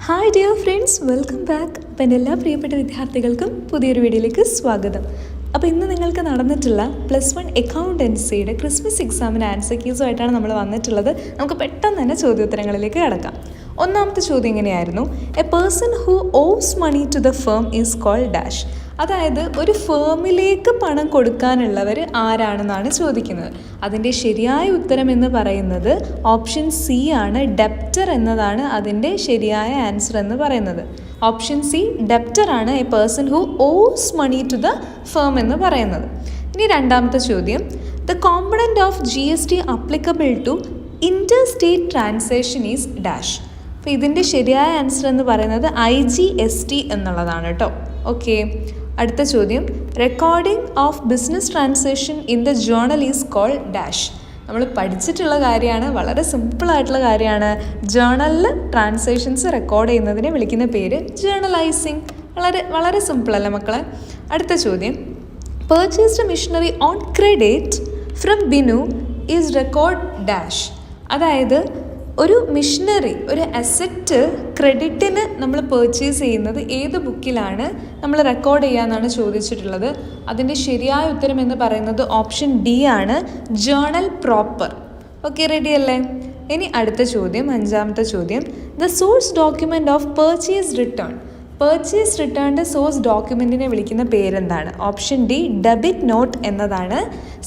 Hi dear friends, welcome back. അപ്പം എൻ്റെ എല്ലാ പ്രിയപ്പെട്ട വിദ്യാർത്ഥികൾക്കും പുതിയൊരു വീഡിയോയിലേക്ക് സ്വാഗതം. അപ്പോൾ ഇന്ന് നിങ്ങൾക്ക് നടന്നിട്ടുള്ള +1 അക്കൗണ്ടൻസിയുടെ ക്രിസ്മസ് എക്സാമിന് ആൻസർ കീസുമായിട്ടാണ് നമ്മൾ വന്നിട്ടുള്ളത്. നമുക്ക് പെട്ടെന്ന് തന്നെ ചോദ്യോത്തരങ്ങളിലേക്ക് കടക്കാം. ഒന്നാമത്തെ ചോദ്യം ഇങ്ങനെയായിരുന്നു: a person who owes money to the firm is called dash. അതായത് ഒരു ഫേമിലേക്ക് പണം കൊടുക്കാനുള്ളവർ ആരാണെന്നാണ് ചോദിക്കുന്നത്. അതിൻ്റെ ശരിയായ ഉത്തരം എന്ന് പറയുന്നത് ഓപ്ഷൻ സി ആണ്. ഡെപ്റ്റർ എന്നതാണ് അതിൻ്റെ ശരിയായ ആൻസർ എന്ന് പറയുന്നത്. ഓപ്ഷൻ സി ഡെപ്റ്റർ ആണ് a person who owes money to the firm എന്ന് പറയുന്നത്. ഇനി രണ്ടാമത്തെ ചോദ്യം: the component of GST applicable to inter state transaction is dash. അപ്പോൾ ഇതിൻ്റെ ശരിയായ ആൻസർ എന്ന് പറയുന്നത് IGST എന്നുള്ളതാണ് കേട്ടോ. ഓക്കെ, അടുത്ത ചോദ്യം: recording of business transaction in the journal is called dash. നമ്മൾ പഠിച്ചിട്ടുള്ള കാര്യമാണ്, വളരെ സിമ്പിളായിട്ടുള്ള കാര്യമാണ്. ജേർണലിൽ ട്രാൻസാക്ഷൻസ് റെക്കോർഡ് ചെയ്യുന്നതിനെ വിളിക്കുന്ന പേര് ജേർണലൈസിങ്. വളരെ സിമ്പിളല്ലേ മക്കളെ? അടുത്ത ചോദ്യം: purchased machinery on credit from Binu is record dash. അതായത് ഒരു മിഷനറി, ഒരു അസറ്റ് ക്രെഡിറ്റിന് നമ്മൾ പർച്ചേസ് ചെയ്യുന്നത് ഏത് ബുക്കിലാണ് നമ്മൾ റെക്കോർഡ് ചെയ്യാമെന്നാണ് ചോദിച്ചിട്ടുള്ളത്. അതിൻ്റെ ശരിയായ ഉത്തരം എന്ന് പറയുന്നത് ഓപ്ഷൻ ഡി ആണ്, ജേർണൽ പ്രോപ്പർ. ഓക്കെ, റെഡി അല്ലേ? ഇനി അടുത്ത ചോദ്യം, അഞ്ചാമത്തെ ചോദ്യം: the source document of purchase return. Purchase റിട്ടേണിൻ്റെ സോഴ്സ് ഡോക്യുമെൻറ്റിനെ വിളിക്കുന്ന പേരെന്താണ്? ഓപ്ഷൻ ഡി ഡെബിറ്റ് നോട്ട് എന്നതാണ്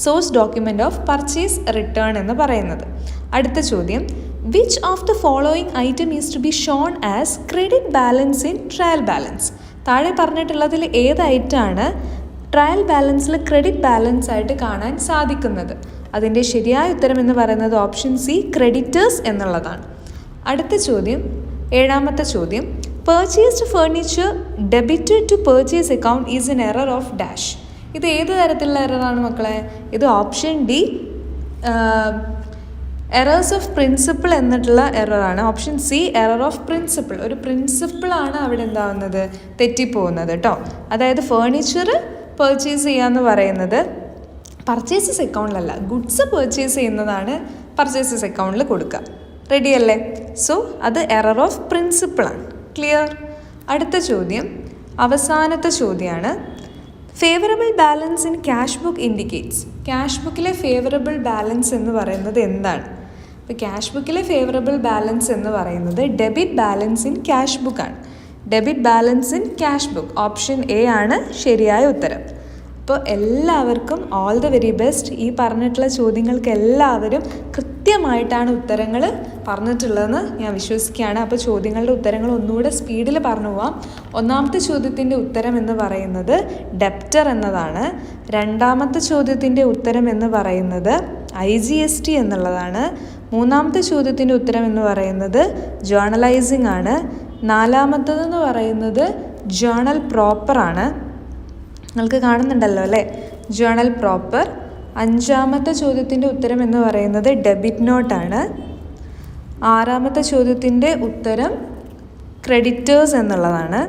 source document of purchase return എന്ന് പറയുന്നത്. അടുത്ത ചോദ്യം: Which of the following item is to be shown as credit balance in trial balance? താഴെ പറഞ്ഞിട്ടുള്ളതിൽ ഏത് ഐറ്റമാണ് ട്രയൽ ബാലൻസിൽ ക്രെഡിറ്റ് ബാലൻസ് ആയിട്ട് കാണാൻ സാധിക്കുന്നത്? അതിൻ്റെ ശരിയായ ഉത്തരം എന്ന് പറയുന്നത് ഓപ്ഷൻ സി ക്രെഡിറ്റേഴ്സ് എന്നുള്ളതാണ്. അടുത്ത ചോദ്യം, ഏഴാമത്തെ ചോദ്യം: purchased furniture debited to purchase account is an error of dash. ഇത് ഏത് തരത്തിലുള്ള എററാണ് മക്കളെ? ഇത് option D errors of principle എന്നിട്ടുള്ള എററാണ്. Option C error of principle. ഒരു പ്രിൻസിപ്പിളാണ് അവിടെ എന്താവുന്നത്, തെറ്റിപ്പോകുന്നത് കേട്ടോ. അതായത് ഫേർണിച്ചർ പർച്ചേസ് ചെയ്യാന്ന് പറയുന്നത് പർച്ചേസസ് അക്കൗണ്ടിലല്ല, ഗുഡ്സ് പർച്ചേസ് ചെയ്യുന്നതാണ് പർച്ചേസസ് അക്കൗണ്ടിൽ കൊടുക്കുക. റെഡി അല്ലേ? സോ അത് എറർ ഓഫ് പ്രിൻസിപ്പിളാണ്. ക്ലിയർ? അടുത്ത ചോദ്യം, അവസാനത്തെ ചോദ്യമാണ്: favourable balance in cash book indicates. Cash ബുക്കിലെ ഫേവറബിൾ ബാലൻസ് എന്ന് പറയുന്നത് എന്താണ്? ഇപ്പോൾ ക്യാഷ് ബുക്കിലെ ഫേവറബിൾ ബാലൻസ് എന്ന് പറയുന്നത് ഡെബിറ്റ് ബാലൻസ് ഇൻ ക്യാഷ് ബുക്കാണ്. Debit balance in cash book, option A ആണ് ശരിയായ ഉത്തരം. അപ്പോൾ എല്ലാവർക്കും ഓൾ ദ വെരി ബെസ്റ്റ്. ഈ പറഞ്ഞിട്ടുള്ള ചോദ്യങ്ങൾക്ക് എല്ലാവരും കൃത്യമായിട്ടാണ് ഉത്തരങ്ങൾ പറഞ്ഞിട്ടുള്ളതെന്ന് ഞാൻ വിശ്വസിക്കുകയാണ്. അപ്പോൾ ചോദ്യങ്ങളുടെ ഉത്തരങ്ങൾ ഒന്നുകൂടെ സ്പീഡിൽ പറഞ്ഞു പോവാം. ഒന്നാമത്തെ ചോദ്യത്തിൻ്റെ ഉത്തരം എന്ന് പറയുന്നത് ഡെപ്റ്റർ എന്നതാണ്. രണ്ടാമത്തെ ചോദ്യത്തിൻ്റെ ഉത്തരം എന്ന് പറയുന്നത് IGST എന്നുള്ളതാണ്. മൂന്നാമത്തെ ചോദ്യത്തിൻ്റെ ഉത്തരം എന്ന് പറയുന്നത് ജേർണലൈസിങ് ആണ്. നാലാമത്തതെന്ന് പറയുന്നത് ജേർണൽ പ്രോപ്പറാണ്. നിങ്ങൾക്ക് കാണുന്നുണ്ടല്ലോ അല്ലേ, ജേർണൽ പ്രോപ്പർ. അഞ്ചാമത്തെ ചോദ്യത്തിൻ്റെ ഉത്തരം എന്ന് പറയുന്നത് ഡെബിറ്റ് നോട്ടാണ്. ആറാമത്തെ ചോദ്യത്തിൻ്റെ ഉത്തരം ക്രെഡിറ്റേഴ്സ് എന്നുള്ളതാണ്.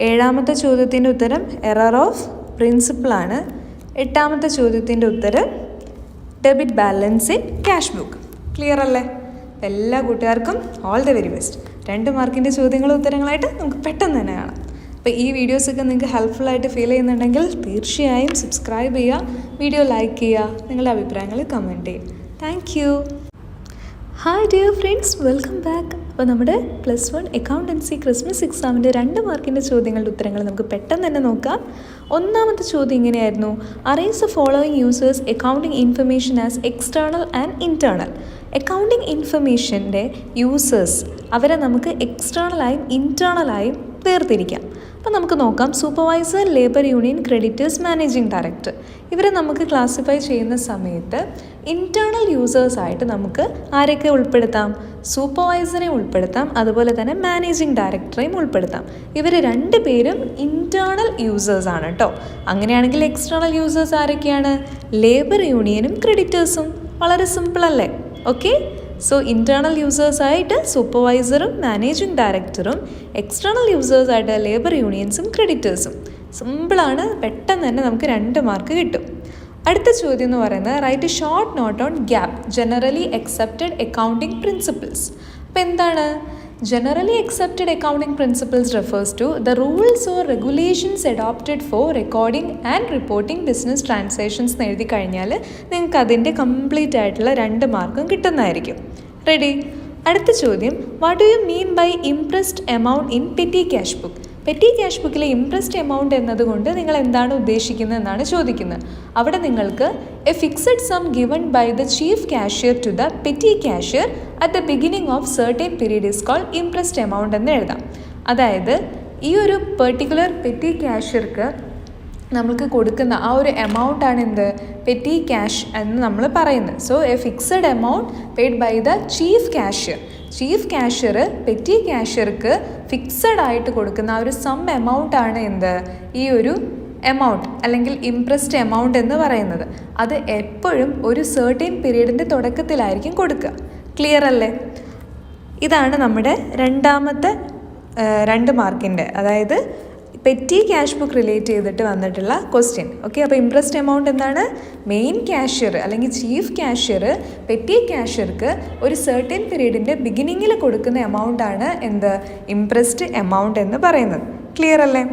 ഏഴാമത്തെ ചോദ്യത്തിൻ്റെ ഉത്തരം എറർ ഓഫ് പ്രിൻസിപ്പിളാണ്. എട്ടാമത്തെ ചോദ്യത്തിൻ്റെ ഉത്തരം debit balance in cash book. Clear അല്ലേ? എല്ലാ കൂട്ടുകാർക്കും ഓൾ ദ വെരി ബെസ്റ്റ്. 2 മാർക്കിൻ്റെ ചോദ്യങ്ങളും ഉത്തരങ്ങളായിട്ട് നമുക്ക് പെട്ടെന്ന് തന്നെ കാണാം. അപ്പോൾ ഈ വീഡിയോസൊക്കെ നിങ്ങൾക്ക് ഹെൽപ്ഫുള്ളായിട്ട് ഫീൽ ചെയ്യുന്നുണ്ടെങ്കിൽ തീർച്ചയായും സബ്സ്ക്രൈബ് ചെയ്യുക, വീഡിയോ ലൈക്ക് ചെയ്യുക, നിങ്ങളുടെ അഭിപ്രായങ്ങൾ കമൻറ്റ് ചെയ്യുക. Thank you. Hi dear friends, welcome back. അപ്പോൾ നമ്മുടെ +1 അക്കൗണ്ടൻസി ക്രിസ്മസ് എക്സാമിൻ്റെ 2 മാർക്കിൻ്റെ ചോദ്യങ്ങളുടെ ഉത്തരങ്ങൾ നമുക്ക് പെട്ടെന്ന് തന്നെ നോക്കാം. ഒന്നാമത്തെ ചോദ്യം ഇങ്ങനെയായിരുന്നു: arrange the following users accounting information as external and internal. Accounting ഇൻഫർമേഷൻ്റെ യൂസേഴ്സ് അവരെ നമുക്ക് എക്സ്റ്റേണലായും ഇൻറ്റേർണലായും വേർതിരിക്കാം. അപ്പോൾ നമുക്ക് നോക്കാം. Supervisor, labour union, creditors, managing director. ഇവരെ നമുക്ക് ക്ലാസിഫൈ ചെയ്യുന്ന സമയത്ത് ഇൻറ്റേർണൽ യൂസേഴ്സായിട്ട് നമുക്ക് ആരെയൊക്കെ ഉൾപ്പെടുത്താം? സൂപ്പർവൈസറെ ഉൾപ്പെടുത്താം, അതുപോലെ തന്നെ മാനേജിംഗ് ഡയറക്ടറെയും ഉൾപ്പെടുത്താം. ഇവർ 2 പേരും ഇൻറ്റേർണൽ യൂസേഴ്സാണ് കേട്ടോ. അങ്ങനെയാണെങ്കിൽ എക്സ്റ്റേണൽ യൂസേഴ്സ് ആരൊക്കെയാണ്? ലേബർ യൂണിയനും ക്രെഡിറ്റേഴ്സും. വളരെ സിമ്പിളല്ലേ? ഓക്കെ, സോ ഇൻറ്റേർണൽ യൂസേഴ്സായിട്ട് സൂപ്പർവൈസറും മാനേജിംഗ് ഡയറക്ടറും, എക്സ്റ്റേണൽ യൂസേഴ്സായിട്ട് ലേബർ യൂണിയൻസും ക്രെഡിറ്റേഴ്സും. സിമ്പിളാണ്, പെട്ടെന്ന് തന്നെ നമുക്ക് 2 മാർക്ക് കിട്ടും. അടുത്ത ചോദ്യം എന്ന് പറയുന്നത് write a short note on gap generally accepted accounting principles. അപ്പോൾ എന്താണ് Generally accepted accounting principles refers to the rules or regulations adopted for recording and reporting business transactions എന്ന് എഴുതി കഴിഞ്ഞാൽ നിങ്ങൾക്ക് അതിൻ്റെ കംപ്ലീറ്റ് ആയിട്ടുള്ള 2 മാർക്കും കിട്ടുന്നതായിരിക്കും. റെഡി? അടുത്ത ചോദ്യം, what do you mean by imprest amount in petty cash book? Petty cash ബുക്കിലെ ഇംപ്രസ്ഡ് എമൗണ്ട് എന്നതുകൊണ്ട് നിങ്ങൾ എന്താണ് ഉദ്ദേശിക്കുന്നത് എന്നാണ് ചോദിക്കുന്നത്. അവിടെ നിങ്ങൾക്ക് a fixed sum given by the chief cashier to the petty cashier at the beginning of certain period is called imprest amount എന്ന് എഴുതാം. അതായത് ഈ ഒരു പെർട്ടിക്കുലർ പെറ്റി കാഷ്യർക്ക് നമുക്ക് കൊടുക്കുന്ന ആ ഒരു എമൗണ്ടാണ് എന്ത്, പെറ്റി ക്യാഷ് എന്ന് നമ്മൾ പറയുന്നത്. So a fixed amount paid by the chief cashier. Chief cashier petty കാഷ്യർക്ക് ഫിക്സഡ് ആയിട്ട് കൊടുക്കുന്ന ആ ഒരു സം എമൗണ്ട് ആണ് എന്ത്, ഈ ഒരു എമൗണ്ട് അല്ലെങ്കിൽ ഇംപ്രസ്ഡ് എമൗണ്ട് എന്ന് പറയുന്നത്. അത് എപ്പോഴും ഒരു സർട്ടൻ പീരീഡിൻ്റെ തുടക്കത്തിലായിരിക്കും കൊടുക്കുക. ക്ലിയർ അല്ലേ? ഇതാണ് നമ്മുടെ രണ്ടാമത്തെ 2 മാർക്കിൻ്റെ, അതായത് പെറ്റി ക്യാഷ് ബുക്ക് റിലേറ്റ് ചെയ്തിട്ട് വന്നിട്ടുള്ള ക്വസ്റ്റ്യൻ. ഓക്കെ, അപ്പോൾ ഇംപ്രസ്ഡ് എമൗണ്ട് എന്താണ്? മെയിൻ ക്യാഷ്യർ അല്ലെങ്കിൽ ചീഫ് ക്യാഷ്യർ പെറ്റി ക്യാഷ്യർക്ക് ഒരു സർട്ടൻ പീരീഡിൻ്റെ ബിഗിനിങ്ങിൽ കൊടുക്കുന്ന എമൗണ്ടാണ് എന്ത്, ഇംപ്രസ്ഡ് എമൗണ്ട് എന്ന് പറയുന്നത്. ക്ലിയർ അല്ലേ?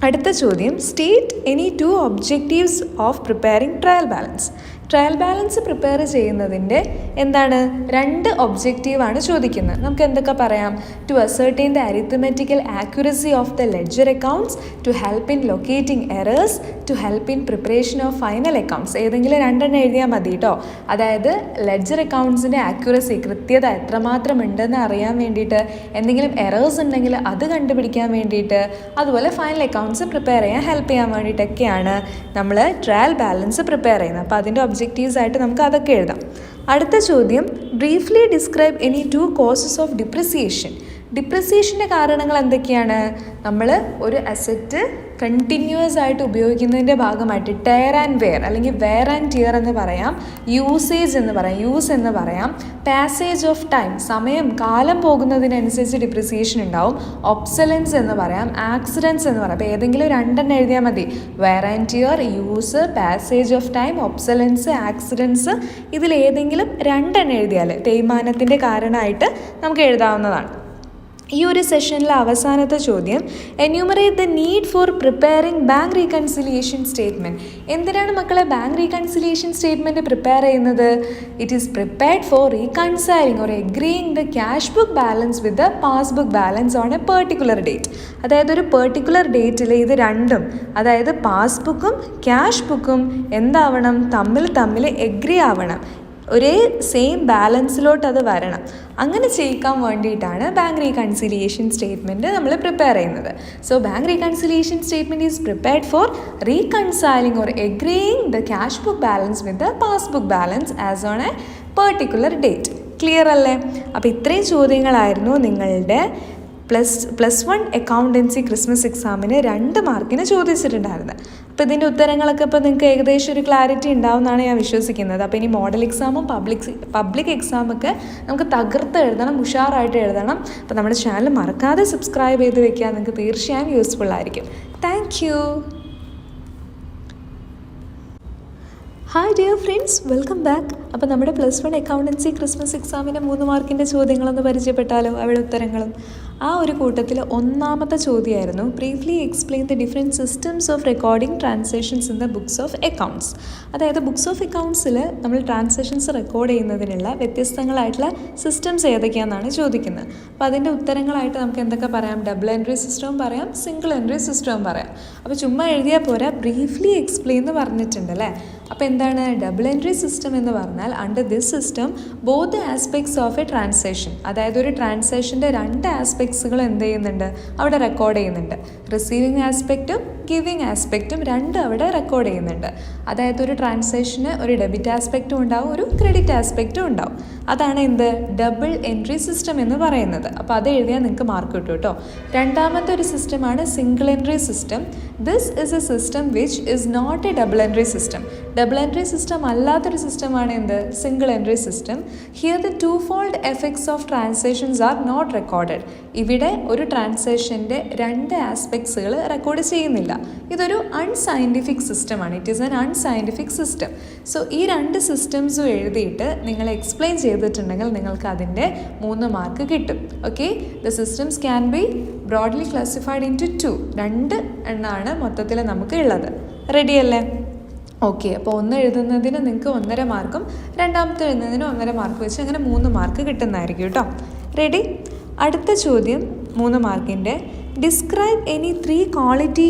അടുത്ത ചോദ്യം, state any 2 objectives of preparing trial balance. Trial balance prepare ചെയ്യുന്നതിൻ്റെ എന്താണ് 2 ഒബ്ജക്റ്റീവാണ് ചോദിക്കുന്നത്. നമുക്ക് എന്തൊക്കെ പറയാം? To ascertain the arithmetical accuracy of the ledger accounts, to help in locating errors, to help in preparation of final accounts. ഏതെങ്കിലും 2 എഴുതിയാൽ മതി കേട്ടോ. അതായത് ലെഡ്ജർ അക്കൗണ്ട്സിൻ്റെ ആക്യുറസി, കൃത്യത എത്രമാത്രം ഉണ്ടെന്ന് അറിയാൻ വേണ്ടിയിട്ട്, എന്തെങ്കിലും എറേഴ്സ് ഉണ്ടെങ്കിൽ അത് കണ്ടുപിടിക്കാൻ വേണ്ടിയിട്ട്, അതുപോലെ ഫൈനൽ അക്കൗണ്ട്സ് പ്രിപ്പയർ ചെയ്യാൻ ഹെൽപ്പ് ചെയ്യാൻ വേണ്ടിയിട്ടൊക്കെയാണ് നമ്മൾ ട്രയൽ ബാലൻസ് പ്രിപ്പയർ ചെയ്യുന്നത്. അപ്പോൾ അതിൻ്റെ ഒബ്ജക്റ്റീവ്സ് ആയിട്ട് നമുക്ക് അതൊക്കെ എഴുതാം. അടുത്ത ചോദ്യം, briefly describe any 2 causes of depreciation. ഡിപ്രിസിയേഷൻ്റെ കാരണങ്ങൾ എന്തൊക്കെയാണ്? നമ്മൾ ഒരു അസറ്റ് കണ്ടിന്യൂസ് ആയിട്ട് ഉപയോഗിക്കുന്നതിൻ്റെ ഭാഗമായിട്ട് ടയർ ആൻഡ് വെയർ അല്ലെങ്കിൽ വെയർ ആൻഡ് ടിയർ എന്ന് പറയാം, യൂസേജ് എന്ന് പറയാം, യൂസ് എന്ന് പറയാം, പാസേജ് ഓഫ് ടൈം, സമയം കാലം പോകുന്നതിനനുസരിച്ച് ഡിപ്രിസിയേഷൻ ഉണ്ടാവും, ഒബ്സലൻസ് എന്ന് പറയാം, ആക്സിഡൻസ് എന്ന് പറയാം. അപ്പോൾ ഏതെങ്കിലും 2 എഴുതിയാൽ മതി. Wear and tear, use, passage of time, obsolescence, accidents. ഇതിലേതെങ്കിലും 2 എഴുതിയാൽ തേയ്മാനത്തിൻ്റെ കാരണമായിട്ട് നമുക്ക് എഴുതാവുന്നതാണ്. ഈ ഒരു സെഷനിലെ അവസാനത്തെ ചോദ്യം, enumerate the need for preparing bank reconciliation statement. എന്തിനാണ് മക്കളെ ബാങ്ക് റീകൺസിലിയേഷൻ സ്റ്റേറ്റ്മെൻറ്റ് പ്രിപ്പയർ ചെയ്യുന്നത്? It is prepared for reconciling or agreeing the cash book balance with the passbook balance on a particular date. അതായത് ഒരു particular ഡേറ്റിൽ ഇത് രണ്ടും, അതായത് പാസ്ബുക്കും cash ബുക്കും എന്താവണം, തമ്മിൽ എഗ്രി ആവണം, ഒരേ സെയിം ബാലൻസിലോട്ട് അത് വരണം. അങ്ങനെ ചെയ്യിക്കാൻ വേണ്ടിയിട്ടാണ് ബാങ്ക് റീകൺസിലിയേഷൻ സ്റ്റേറ്റ്മെൻറ്റ് നമ്മൾ പ്രിപ്പയർ ചെയ്യുന്നത്. So bank reconciliation statement is prepared for reconciling or agreeing the cash book balance with the passbook balance as on a particular date. Clear അല്ലേ? അപ്പോൾ ഇത്രയും ചോദ്യങ്ങളായിരുന്നു നിങ്ങളുടെ പ്ലസ് 1 അക്കൗണ്ടൻസി ക്രിസ്മസ് എക്സാമിന് 2 മാർക്കിന് ചോദിച്ചിട്ടുണ്ടായിരുന്നത്. അപ്പോൾ ഇതിൻ്റെ ഉത്തരങ്ങളൊക്കെ ഇപ്പോൾ നിങ്ങൾക്ക് ഏകദേശം ഒരു ക്ലാരിറ്റി ഉണ്ടാവുമെന്നാണ് ഞാൻ വിശ്വസിക്കുന്നത്. അപ്പോൾ ഇനി മോഡൽ എക്സാമും പബ്ലിക് എക്സാമൊക്കെ നമുക്ക് തകർത്ത് എഴുതണം, ഉഷാറായിട്ട് എഴുതണം. അപ്പോൾ നമ്മുടെ ചാനൽ മറക്കാതെ സബ്സ്ക്രൈബ് ചെയ്ത് വെക്കുക, നിങ്ങൾക്ക് തീർച്ചയായും യൂസ്ഫുൾ ആയിരിക്കും. Thank you. Hi dear friends, welcome back. അപ്പോൾ നമ്മുടെ പ്ലസ് 1 അക്കൗണ്ടൻസി ക്രിസ്മസ് എക്സാമിൻ്റെ 3 മാർക്കിൻ്റെ ചോദ്യങ്ങളൊന്ന് പരിചയപ്പെട്ടാലോ, അവയുടെ ഉത്തരങ്ങളും. ആ ഒരു കൂട്ടത്തിൽ 1ാമത്തെ ചോദ്യമായിരുന്നു, briefly explain the different systems of recording transactions in the books of accounts. അതായത് ബുക്സ് ഓഫ് അക്കൗണ്ട്സിൽ നമ്മൾ ട്രാൻസാക്ഷൻസ് റെക്കോർഡ് ചെയ്യുന്നതിനുള്ള വ്യത്യസ്തങ്ങളായിട്ടുള്ള സിസ്റ്റംസ് ഏതൊക്കെയാണെന്നാണ് ചോദിക്കുന്നത്. അപ്പോൾ അതിൻ്റെ ഉത്തരങ്ങളായിട്ട് നമുക്ക് എന്തൊക്കെ പറയാം? ഡബിൾ എൻട്രി സിസ്റ്റവും പറയാം, സിംഗിൾ എൻട്രി സിസ്റ്റവും പറയാം. അപ്പോൾ ചുമ്മാ എഴുതിയാൽ പോരാ, ബ്രീഫ്ലി എക്സ്പ്ലെയിൻ എന്ന് പറഞ്ഞിട്ടുണ്ട് അല്ലേ. അപ്പോൾ എന്താണ് ഡബിൾ എൻട്രി സിസ്റ്റം എന്ന് പറഞ്ഞാൽ? Under this system both the aspects of A transaction, അതായത് ഒരു ട്രാൻസാക്ഷൻ്റെ 2 ആസ്പെക്ട്സുകൾ എന്ത് ചെയ്യുന്നുണ്ട്, അവിടെ റെക്കോർഡ് ചെയ്യുന്നുണ്ട്. റിസീവിങ് ആസ്പെക്റ്റും ഗിവിങ് ആസ്പെക്റ്റും 2 അവിടെ റെക്കോർഡ് ചെയ്യുന്നുണ്ട്. അതായത് ഒരു ട്രാൻസാക്ഷന് ഒരു ഡെബിറ്റ് ആസ്പെക്റ്റും ഉണ്ടാവും, ഒരു ക്രെഡിറ്റ് ആസ്പെക്റ്റും ഉണ്ടാവും. അതാണ് എന്ത് ഡബിൾ എൻട്രി സിസ്റ്റം എന്ന് പറയുന്നത്. അപ്പോൾ അത് എഴുതിയാൽ നിങ്ങൾക്ക് മാർക്ക് കിട്ടും കേട്ടോ. 2ാമത്തെ ഒരു സിസ്റ്റമാണ് single entry system. This is a system which is not a double entry system. Double entry system അല്ലാത്തൊരു സിസ്റ്റമാണ് എന്ത്? Single entry system. Here the two fold effects of transactions are not recorded. ഇവിടെ ഒരു ട്രാൻസാക്ഷൻ്റെ രണ്ട് ആസ്പെക്ട്സുകൾ റെക്കോർഡ് ചെയ്യുന്നില്ല. ഇതൊരു unscientific സിസ്റ്റമാണ്. It is an unscientific system. So ഈ രണ്ട് സിസ്റ്റംസും എഴുതിയിട്ട് നിങ്ങൾ എക്സ്പ്ലെയിൻ ചെയ്തിട്ടുണ്ടെങ്കിൽ നിങ്ങൾക്ക് അതിൻ്റെ 3 മാർക്ക് കിട്ടും. Okay, the systems can be broadly classified into 2. 2 എണ്ണമാണ് മൊത്തത്തിൽ നമുക്ക് ഉള്ളത്. റെഡി അല്ലേ? ഓക്കെ, അപ്പോൾ ഒന്ന് എഴുതുന്നതിന് നിങ്ങൾക്ക് 1.5 മാർക്കും രണ്ടാമത്തെ എഴുതുന്നതിന് 1.5 മാർക്ക് വെച്ച് അങ്ങനെ 3 മാർക്ക് കിട്ടുന്നതായിരിക്കും കേട്ടോ. റെഡി? അടുത്ത ചോദ്യം 3 മാർക്കിൻ്റെ describe any 3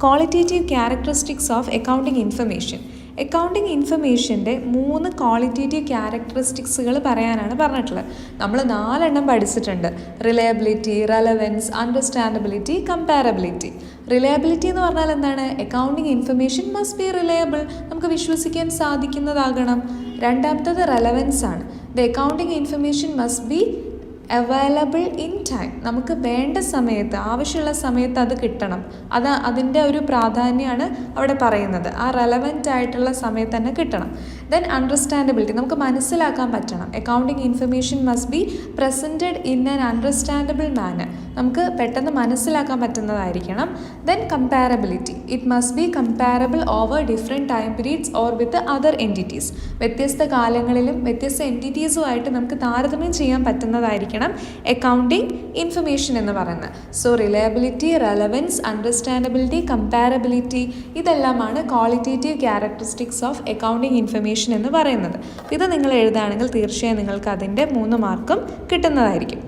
qualitative characteristics of accounting information. Accounting ഇൻഫർമേഷൻ്റെ 3 ക്വാളിറ്റേറ്റീവ് ക്യാരക്ടറിസ്റ്റിക്സുകൾ പറയാനാണ് പറഞ്ഞിട്ടുള്ളത്. നമ്മൾ 4 എണ്ണം പഠിച്ചിട്ടുണ്ട്. Reliability, relevance, understandability, comparability. Reliability എന്ന് പറഞ്ഞാൽ എന്താണ്? Accounting information must be reliable, നമുക്ക് വിശ്വസിക്കാൻ സാധിക്കുന്നതാകണം. രണ്ടാമത്തത് റെലവൻസ് ആണ്. The accounting information must be available in time, നമുക്ക് വേണ്ട സമയത്ത്, ആവശ്യമുള്ള സമയത്ത് അത് കിട്ടണം. അതിൻ്റെ ഒരു പ്രാധാന്യമാണ് അവിടെ പറയുന്നത്. ആ റെലവൻ്റ് ആയിട്ടുള്ള സമയത്ത് തന്നെ കിട്ടണം. ദെൻ അണ്ടർസ്റ്റാൻഡബിലിറ്റി, നമുക്ക് മനസ്സിലാക്കാൻ പറ്റണം. Accounting information must be presented in an understandable manner, നമുക്ക് പെട്ടെന്ന് മനസ്സിലാക്കാൻ പറ്റുന്നതായിരിക്കണം. Then comparability, it must be comparable over different time periods or with other entities, വ്യത്യസ്ത കാലങ്ങളിലും വ്യത്യസ്ത എൻറ്റിറ്റീസുമായിട്ട് നമുക്ക് താരതമ്യം ചെയ്യാൻ പറ്റുന്നതായിരിക്കണം അക്കൗണ്ടിങ് ഇൻഫർമേഷൻ എന്ന് പറയുന്നത്. So reliability, relevance, understandability, comparability, ഇതെല്ലാമാണ് qualitative characteristics of accounting information എന്ന് പറയുന്നത്. ഇത് നിങ്ങൾ എഴുതുകയാണെങ്കിൽ തീർച്ചയായും നിങ്ങൾക്ക് അതിൻ്റെ 3 മാർക്കും കിട്ടുന്നതായിരിക്കും.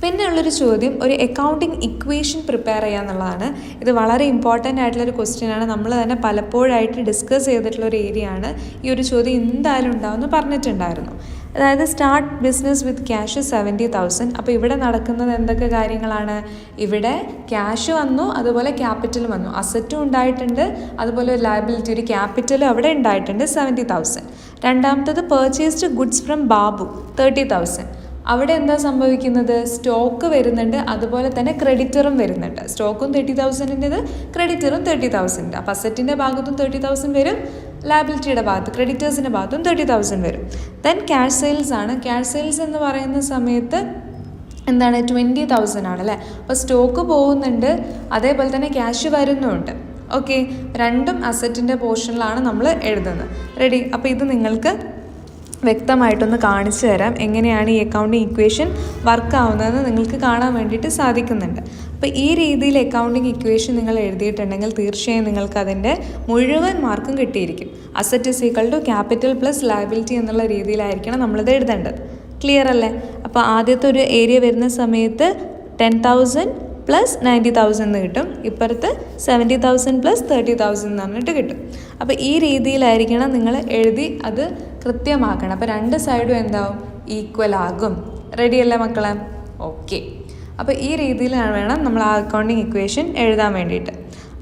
പിന്നെ ഉള്ളൊരു ചോദ്യം ഒരു അക്കൗണ്ടിങ് ഇക്വേഷൻ പ്രിപ്പയർ ചെയ്യുക എന്നുള്ളതാണ്. ഇത് വളരെ ഇമ്പോർട്ടൻ്റ് ആയിട്ടുള്ളൊരു ക്വസ്റ്റ്യനാണ്. നമ്മൾ തന്നെ പലപ്പോഴായിട്ട് ഡിസ്കസ് ചെയ്തിട്ടുള്ളൊരു ഏരിയ ആണ്. ഈ ഒരു ചോദ്യം എന്തായാലും ഉണ്ടാവുമെന്ന് പറഞ്ഞിട്ടുണ്ടായിരുന്നു. അതായത് സ്റ്റാർട്ട് ബിസിനസ് വിത്ത് ക്യാഷ് 70,000. അപ്പോൾ ഇവിടെ നടക്കുന്നത് എന്തൊക്കെ കാര്യങ്ങളാണ്? ഇവിടെ ക്യാഷ് വന്നു, അതുപോലെ ക്യാപിറ്റൽ വന്നു, അസറ്റും ഉണ്ടായിട്ടുണ്ട്, അതുപോലെ ഒരു ലയബിലിറ്റി, ഒരു ക്യാപിറ്റലും അവിടെ ഉണ്ടായിട്ടുണ്ട് 70,000. രണ്ടാമത്തത് പർച്ചേസ്ഡ് ഗുഡ്സ് ഫ്രം ബാബു 30,000. അവിടെ എന്താ സംഭവിക്കുന്നത്? സ്റ്റോക്ക് വരുന്നുണ്ട്, അതുപോലെ തന്നെ ക്രെഡിറ്ററും വരുന്നുണ്ട്. സ്റ്റോക്കും 30,000-ൻ്റെത്, ക്രെഡിറ്ററും 30,000. അപ്പോൾ അസറ്റിൻ്റെ ഭാഗത്തും 30,000 വരും, ലയബിലിറ്റിയുടെ ഭാഗത്ത്, ക്രെഡിറ്റേഴ്സിൻ്റെ ഭാഗത്തും 30,000 വരും. ദെൻ ക്യാഷ് സെയിൽസ് ആണ്. ക്യാഷ് സെയിൽസ് എന്ന് പറയുന്ന സമയത്ത് എന്താണ്? 20,000 ആണല്ലേ. അപ്പോൾ സ്റ്റോക്ക് പോകുന്നുണ്ട്, അതേപോലെ തന്നെ ക്യാഷ് വരുന്നുമുണ്ട്. ഓക്കെ, രണ്ടും അസറ്റിൻ്റെ പോർഷനിലാണ് നമ്മൾ എഴുതുന്നത്. റെഡി? അപ്പോൾ ഇത് നിങ്ങൾക്ക് വ്യക്തമായിട്ടൊന്ന് കാണിച്ചു തരാം എങ്ങനെയാണ് ഈ അക്കൗണ്ടിങ് ഇക്വേഷൻ വർക്ക് ആവുന്നതെന്ന് നിങ്ങൾക്ക് കാണാൻ വേണ്ടിയിട്ട് സാധിക്കുന്നുണ്ട്. അപ്പോൾ ഈ രീതിയിൽ അക്കൗണ്ടിങ് ഇക്വേഷൻ നിങ്ങൾ എഴുതിയിട്ടുണ്ടെങ്കിൽ തീർച്ചയായും നിങ്ങൾക്ക് അതിൻ്റെ മുഴുവൻ മാർക്കും കിട്ടിയിരിക്കും. Asset is equal to capital plus liability എന്നുള്ള രീതിയിലായിരിക്കണം നമ്മളിത് എഴുതേണ്ടത്. ക്ലിയർ അല്ലേ? അപ്പോൾ ആദ്യത്തെ ഒരു ഏരിയ വരുന്ന സമയത്ത് 10,000 പ്ലസ് 90,000 എന്ന് കിട്ടും. ഇപ്പുറത്ത് 70,000 പ്ലസ് 30,000 എന്ന് പറഞ്ഞിട്ട് കിട്ടും. അപ്പോൾ ഈ രീതിയിലായിരിക്കണം നിങ്ങൾ എഴുതി അത് കൃത്യമാക്കണം. അപ്പോൾ 2 സൈഡും എന്താവും? ഈക്വൽ ആകും. റെഡിയല്ലേ മക്കളെ? ഓക്കെ, അപ്പോൾ ഈ രീതിയിലാണ് വേണം നമ്മൾ ആ അക്കൗണ്ടിങ് ഇക്വേഷൻ എഴുതാൻ വേണ്ടിയിട്ട്.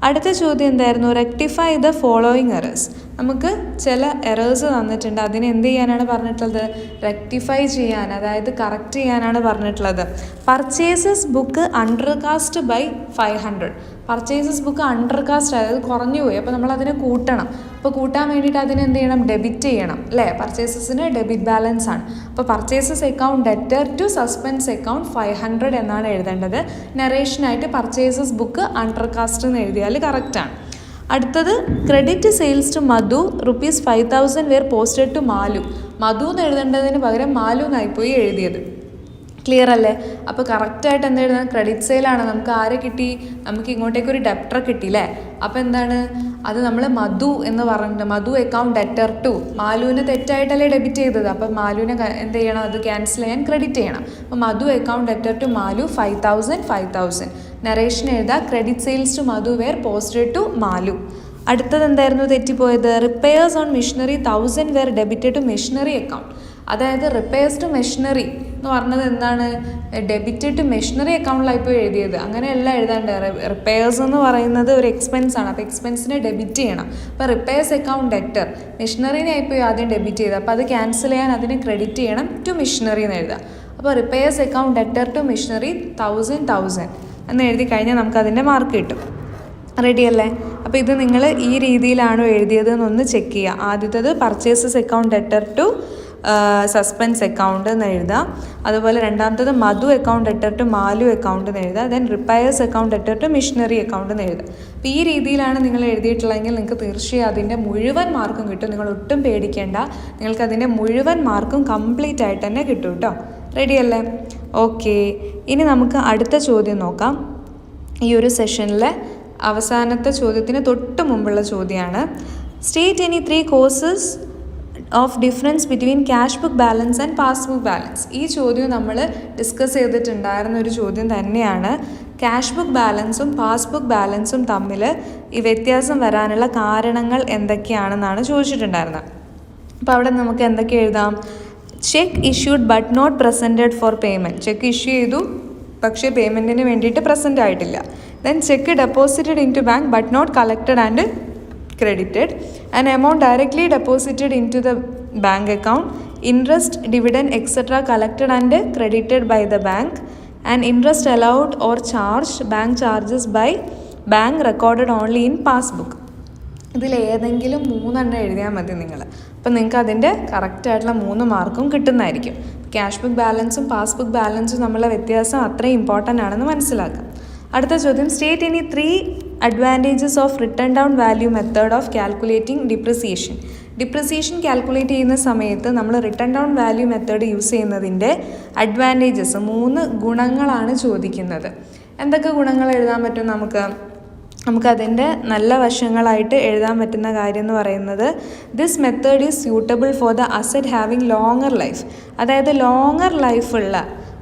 അടുത്ത ചോദ്യം എന്തായിരുന്നു? Rectify the following errors. നമുക്ക് ചില എറേഴ്സ് തന്നിട്ടുണ്ട്, അതിന് എന്ത് ചെയ്യാനാണ് പറഞ്ഞിട്ടുള്ളത്? റെക്ടിഫൈ ചെയ്യാൻ, അതായത് കറക്റ്റ് ചെയ്യാനാണ് പറഞ്ഞിട്ടുള്ളത്. Purchases book undercast by 500. Purchases book undercast, അതായത് കുറഞ്ഞു പോയി. അപ്പോൾ നമ്മൾ അതിനെ കൂട്ടണം. അപ്പോൾ കൂട്ടാൻ വേണ്ടിയിട്ട് അതിന് എന്ത് ചെയ്യണം? ഡെബിറ്റ് ചെയ്യണം അല്ലേ? പർച്ചേസസിന് ഡെബിറ്റ് ബാലൻസ് ആണ്. അപ്പോൾ purchases account debtor to suspense account 500 എന്നാണ് എഴുതേണ്ടത്. നറേഷനായിട്ട് പർച്ചേസസ് ബുക്ക് അണ്ടർകാസ്റ്റ് എന്ന് എഴുതിയാൽ കറക്റ്റാണ്. അടുത്തത് credit sales to Madhu ₹5,000 were posted to Malu. Madhu എന്ന് എഴുതേണ്ടതിന് പകരം മാലു എന്നായിപ്പോയി എഴുതിയത്. ക്ലിയർ അല്ലേ? അപ്പോൾ കറക്റ്റായിട്ട് എന്ത് എഴുതാൻ? ക്രെഡിറ്റ് സെയിലാണ്. നമുക്ക് ആരെ കിട്ടി? നമുക്ക് ഇങ്ങോട്ടേക്കൊരു ഡെപ്റ്റർ കിട്ടിയില്ലേ? അപ്പോൾ എന്താണ് അത്? നമ്മൾ മധു എന്ന് പറഞ്ഞിട്ട് മധു അക്കൗണ്ട് ഡെറ്റർ ടു, മാലുവിനെ തെറ്റായിട്ടല്ലേ ഡെബിറ്റ് ചെയ്തത്. അപ്പോൾ മാലുവിനെ എന്ത് ചെയ്യണം? അത് ക്യാൻസൽ ചെയ്യാൻ ക്രെഡിറ്റ് ചെയ്യണം. അപ്പോൾ Madhu account debtor to Malu 5,000. Narration എഴുതാം credit sales to Madhu were posted to Malu. അടുത്തത് എന്തായിരുന്നു തെറ്റിപ്പോയത്? Repairs on machinery 1,000 were debited to machinery account. അതായത് റിപ്പയേഴ്സ് ടു മെഷീനറി എന്ന് പറഞ്ഞത് എന്താണ്? ഡെബിറ്റഡ് ടു മെഷീനറി അക്കൗണ്ടിലായിപ്പോയി എഴുതിയത്. അങ്ങനെയല്ല എഴുതാണ്ട്. റിപ്പയേഴ്സ് എന്ന് പറയുന്നത് ഒരു എക്സ്പെൻസ് ആണ്. അപ്പോൾ എക്സ്പെൻസിനെ ഡെബിറ്റ് ചെയ്യണം. അപ്പോൾ റിപ്പയേഴ്സ് അക്കൗണ്ട് ഡെറ്റർ, മെഷീനറിനെ ആയിപ്പോയി ആദ്യം ഡെബിറ്റ് ചെയ്ത്, അപ്പോൾ അത് ക്യാൻസൽ ചെയ്യാൻ അതിനെ ക്രെഡിറ്റ് ചെയ്യണം, ടു മെഷീനറി എന്ന് എഴുതാം. അപ്പോൾ repairs account debtor to machinery 1,000 എന്ന് എഴുതി കഴിഞ്ഞാൽ നമുക്ക് അതിൻ്റെ മാർക്ക് കിട്ടും. റെഡി അല്ലേ? അപ്പോൾ ഇത് നിങ്ങൾ ഈ രീതിയിലാണോ എഴുതിയതെന്നൊന്ന് ചെക്ക് ചെയ്യുക. ആദ്യത്തേത് purchases account debtor to suspense account എന്ന് എഴുതാം. അതുപോലെ രണ്ടാമത്തേത് Madhu account debtor to Malu account എന്ന് എഴുതാം. Then repairs account debtor to machinery account എന്ന് എഴുതാം. അപ്പോൾ ഈ രീതിയിലാണ് നിങ്ങൾ എഴുതിയിട്ടുള്ളതെങ്കിൽ നിങ്ങൾക്ക് തീർച്ചയായും അതിൻ്റെ മുഴുവൻ മാർക്കും കിട്ടും. നിങ്ങൾ ഒട്ടും പേടിക്കേണ്ട, നിങ്ങൾക്ക് അതിൻ്റെ മുഴുവൻ മാർക്കും കംപ്ലീറ്റ് ആയിട്ട് തന്നെ കിട്ടും കേട്ടോ. റെഡി അല്ലേ? ഓക്കെ, ഇനി നമുക്ക് അടുത്ത ചോദ്യം നോക്കാം. ഈ ഒരു സെഷനിലെ അവസാനത്തെ ചോദ്യത്തിന് തൊട്ട് മുമ്പുള്ള ചോദ്യമാണ്. State any 3 causes of difference between cash book balance and passbook balance. ഈ ചോദ്യം നമ്മൾ ഡിസ്കസ് ചെയ്തിട്ടുണ്ടായിരുന്ന ഒരു ചോദ്യം തന്നെയാണ്. ക്യാഷ് ബുക്ക് ബാലൻസും പാസ്ബുക്ക് ബാലൻസും തമ്മിൽ ഈ വ്യത്യാസം വരാനുള്ള കാരണങ്ങൾ എന്തൊക്കെയാണെന്നാണ് ചോദിച്ചിട്ടുണ്ടായിരുന്നത്. അപ്പോൾ അവിടെ നമുക്ക് എന്തൊക്കെ എഴുതാം? Cheque issued but not presented for payment. Cheque issue ചെയ്തു, പക്ഷേ പേയ്മെൻറ്റിന് വേണ്ടിയിട്ട് പ്രസൻറ്റ് ആയിട്ടില്ല. Then cheque deposited into bank but not collected and credited, an amount directly deposited into the bank account, interest, dividend, etc. collected and credited by the bank, and interest allowed or charged, bank charges by bank recorded only in passbook. ഇതിൽ ഏതെങ്കിലും 3 എഴുതിയാൽ മതി നിങ്ങൾ. അപ്പം നിങ്ങൾക്ക് അതിൻ്റെ കറക്റ്റായിട്ടുള്ള 3 മാർക്കും കിട്ടുന്നതായിരിക്കും. ക്യാഷ് ബുക്ക് ബാലൻസും പാസ്ബുക്ക് ബാലൻസും തമ്മിലുള്ള വ്യത്യാസം അത്രയും ഇമ്പോർട്ടൻ്റ് ആണെന്ന് മനസ്സിലാക്കാം. അടുത്ത ചോദ്യം, state any 3 advantages of return down value method of calculating depreciation. Depreciation calculate ചെയ്യുന്ന സമയത്ത് നമ്മൾ return down value method use ചെയ്യുന്നതിൻ്റെ അഡ്വാൻറ്റേജസ് 3 ഗുണങ്ങളാണ് ചോദിക്കുന്നത്. എന്തൊക്കെ ഗുണങ്ങൾ എഴുതാൻ പറ്റും? നമുക്കതിൻ്റെ നല്ല വശങ്ങളായിട്ട് എഴുതാൻ പറ്റുന്ന കാര്യം എന്ന് പറയുന്നത്, this method is suitable for the asset having longer life. അതായത് ലോങ്ങർ ലൈഫുള്ള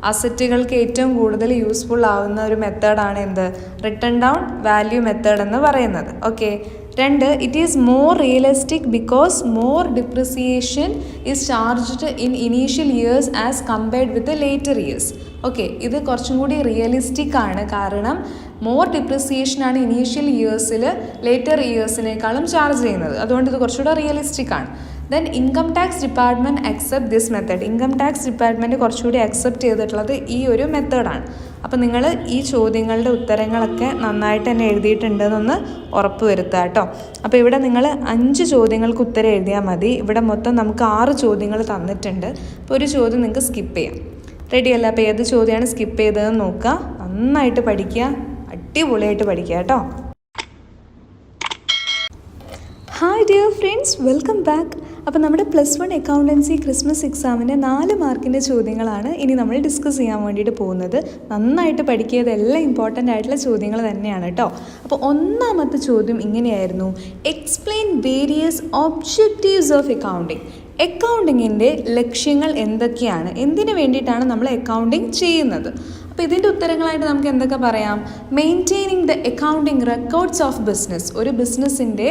അസറ്റുകൾക്ക് ഏറ്റവും കൂടുതൽ യൂസ്ഫുൾ ആവുന്ന ഒരു മെത്തേഡാണ് എന്ത്? റിട്ടേൺ ഡൗൺ വാല്യൂ മെത്തേഡ് എന്ന് പറയുന്നത്. Okay. 2, it is more realistic because more depreciation is charged in initial years as compared with later years. Okay, ഇത് കുറച്ചും കൂടി റിയലിസ്റ്റിക് ആണ്. കാരണം മോർ ഡിപ്രിസിയേഷനാണ് ഇനീഷ്യൽ ഇയേഴ്സിൽ ലേറ്റർ ഇയേഴ്സിനേക്കാളും ചാർജ് ചെയ്യുന്നത്. അതുകൊണ്ട് ഇത് കുറച്ചുകൂടെ റിയലിസ്റ്റിക് ആണ്. Then income tax department accept this method. Income tax department കുറച്ചുകൂടി അക്സെപ്റ്റ് ചെയ്തിട്ടുള്ളത് ഈ ഒരു മെത്തേഡാണ്. അപ്പോൾ നിങ്ങൾ ഈ ചോദ്യങ്ങളുടെ ഉത്തരങ്ങളൊക്കെ നന്നായിട്ട് തന്നെ എഴുതിയിട്ടുണ്ടെന്നൊന്ന് ഉറപ്പ് വരുത്തുക കേട്ടോ. അപ്പോൾ ഇവിടെ നിങ്ങൾ 5 ചോദ്യങ്ങൾക്ക് ഉത്തരം എഴുതിയാൽ മതി. ഇവിടെ മൊത്തം നമുക്ക് 6 ചോദ്യങ്ങൾ തന്നിട്ടുണ്ട്. അപ്പോൾ ഒരു ചോദ്യം നിങ്ങൾക്ക് സ്കിപ്പ് ചെയ്യാം. റെഡിയല്ല? അപ്പോൾ ഏത് ചോദ്യമാണ് സ്കിപ്പ് ചെയ്തതെന്ന് നോക്കുക. നന്നായിട്ട് പഠിക്കുക, അടിപൊളിയായിട്ട് പഠിക്കുക കേട്ടോ. Hi dear friends, welcome back. അപ്പോൾ നമ്മുടെ +1 അക്കൗണ്ടൻസി ക്രിസ്മസ് എക്സാമിൻ്റെ 4 മാർക്കിൻ്റെ ചോദ്യങ്ങളാണ് ഇനി നമ്മൾ ഡിസ്കസ് ചെയ്യാൻ വേണ്ടിയിട്ട് പോകുന്നത്. നന്നായിട്ട് പഠിക്കിയതെല്ലാം ഇമ്പോർട്ടൻ്റ് ആയിട്ടുള്ള ചോദ്യങ്ങൾ തന്നെയാണ് കേട്ടോ. അപ്പോൾ ഒന്നാമത്തെ ചോദ്യം ഇങ്ങനെയായിരുന്നു, explain various objectives of accounting. അക്കൗണ്ടിങ്ങിൻ്റെ ലക്ഷ്യങ്ങൾ എന്തൊക്കെയാണ്? എന്തിനു വേണ്ടിയിട്ടാണ് നമ്മൾ അക്കൗണ്ടിങ് ചെയ്യുന്നത്? അപ്പോൾ ഇതിൻ്റെ ഉത്തരങ്ങളായിട്ട് നമുക്ക് എന്തൊക്കെ പറയാം? Maintaining the accounting records of business. ഒരു ബിസിനസ്സിൻ്റെ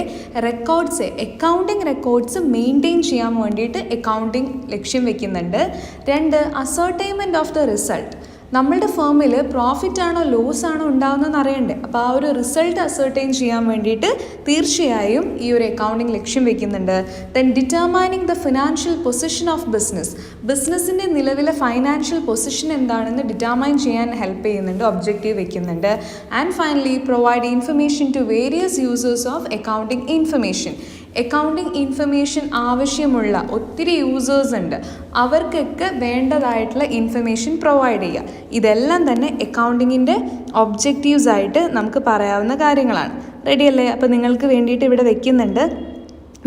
റെക്കോർഡ്സ്, അക്കൗണ്ടിങ് റെക്കോർഡ്സ് മെയിൻറ്റെയിൻ ചെയ്യാൻ വേണ്ടിയിട്ട് അക്കൗണ്ടിങ് ലക്ഷ്യം വെക്കുന്നുണ്ട്. 2, അസർട്ടൈൻമെൻറ്റ് ഓഫ് ദ റിസൾട്ട്. നമ്മളുടെ ഫേമിൽ പ്രോഫിറ്റ് ആണോ ലോസ് ആണോ ഉണ്ടാകുന്നതെന്ന് അറിയണ്ടേ. അപ്പോൾ ആ ഒരു റിസൾട്ട് അസർട്ടൈൻ ചെയ്യാൻ വേണ്ടിയിട്ട് തീർച്ചയായും ഈ ഒരു അക്കൗണ്ടിങ് ലക്ഷ്യം വെക്കുന്നുണ്ട്. Then determining the financial position of business. ബിസിനസ്സിൻ്റെ നിലവിലെ ഫൈനാൻഷ്യൽ പൊസിഷൻ എന്താണെന്ന് ഡിറ്റർമൈൻ ചെയ്യാൻ ഹെൽപ്പ് ചെയ്യുന്നുണ്ട്, ഒബ്ജക്റ്റീവ് വെക്കുന്നുണ്ട്. And finally provide information to various users of accounting information. Accounting information ആവശ്യമുള്ള ഒത്തിരി യൂസേഴ്സ് ഉണ്ട്, അവർക്കൊക്കെ വേണ്ടതായിട്ടുള്ള ഇൻഫർമേഷൻ പ്രൊവൈഡ് ചെയ്യുക. ഇതെല്ലാം തന്നെ അക്കൗണ്ടിങ്ങിൻ്റെ ഒബ്ജക്റ്റീവ്സ് ആയിട്ട് നമുക്ക് പറയാവുന്ന കാര്യങ്ങളാണ്. റെഡിയല്ലേ? അപ്പോൾ നിങ്ങൾക്ക് വേണ്ടിയിട്ട് ഇവിടെ വെക്കുന്നുണ്ട്,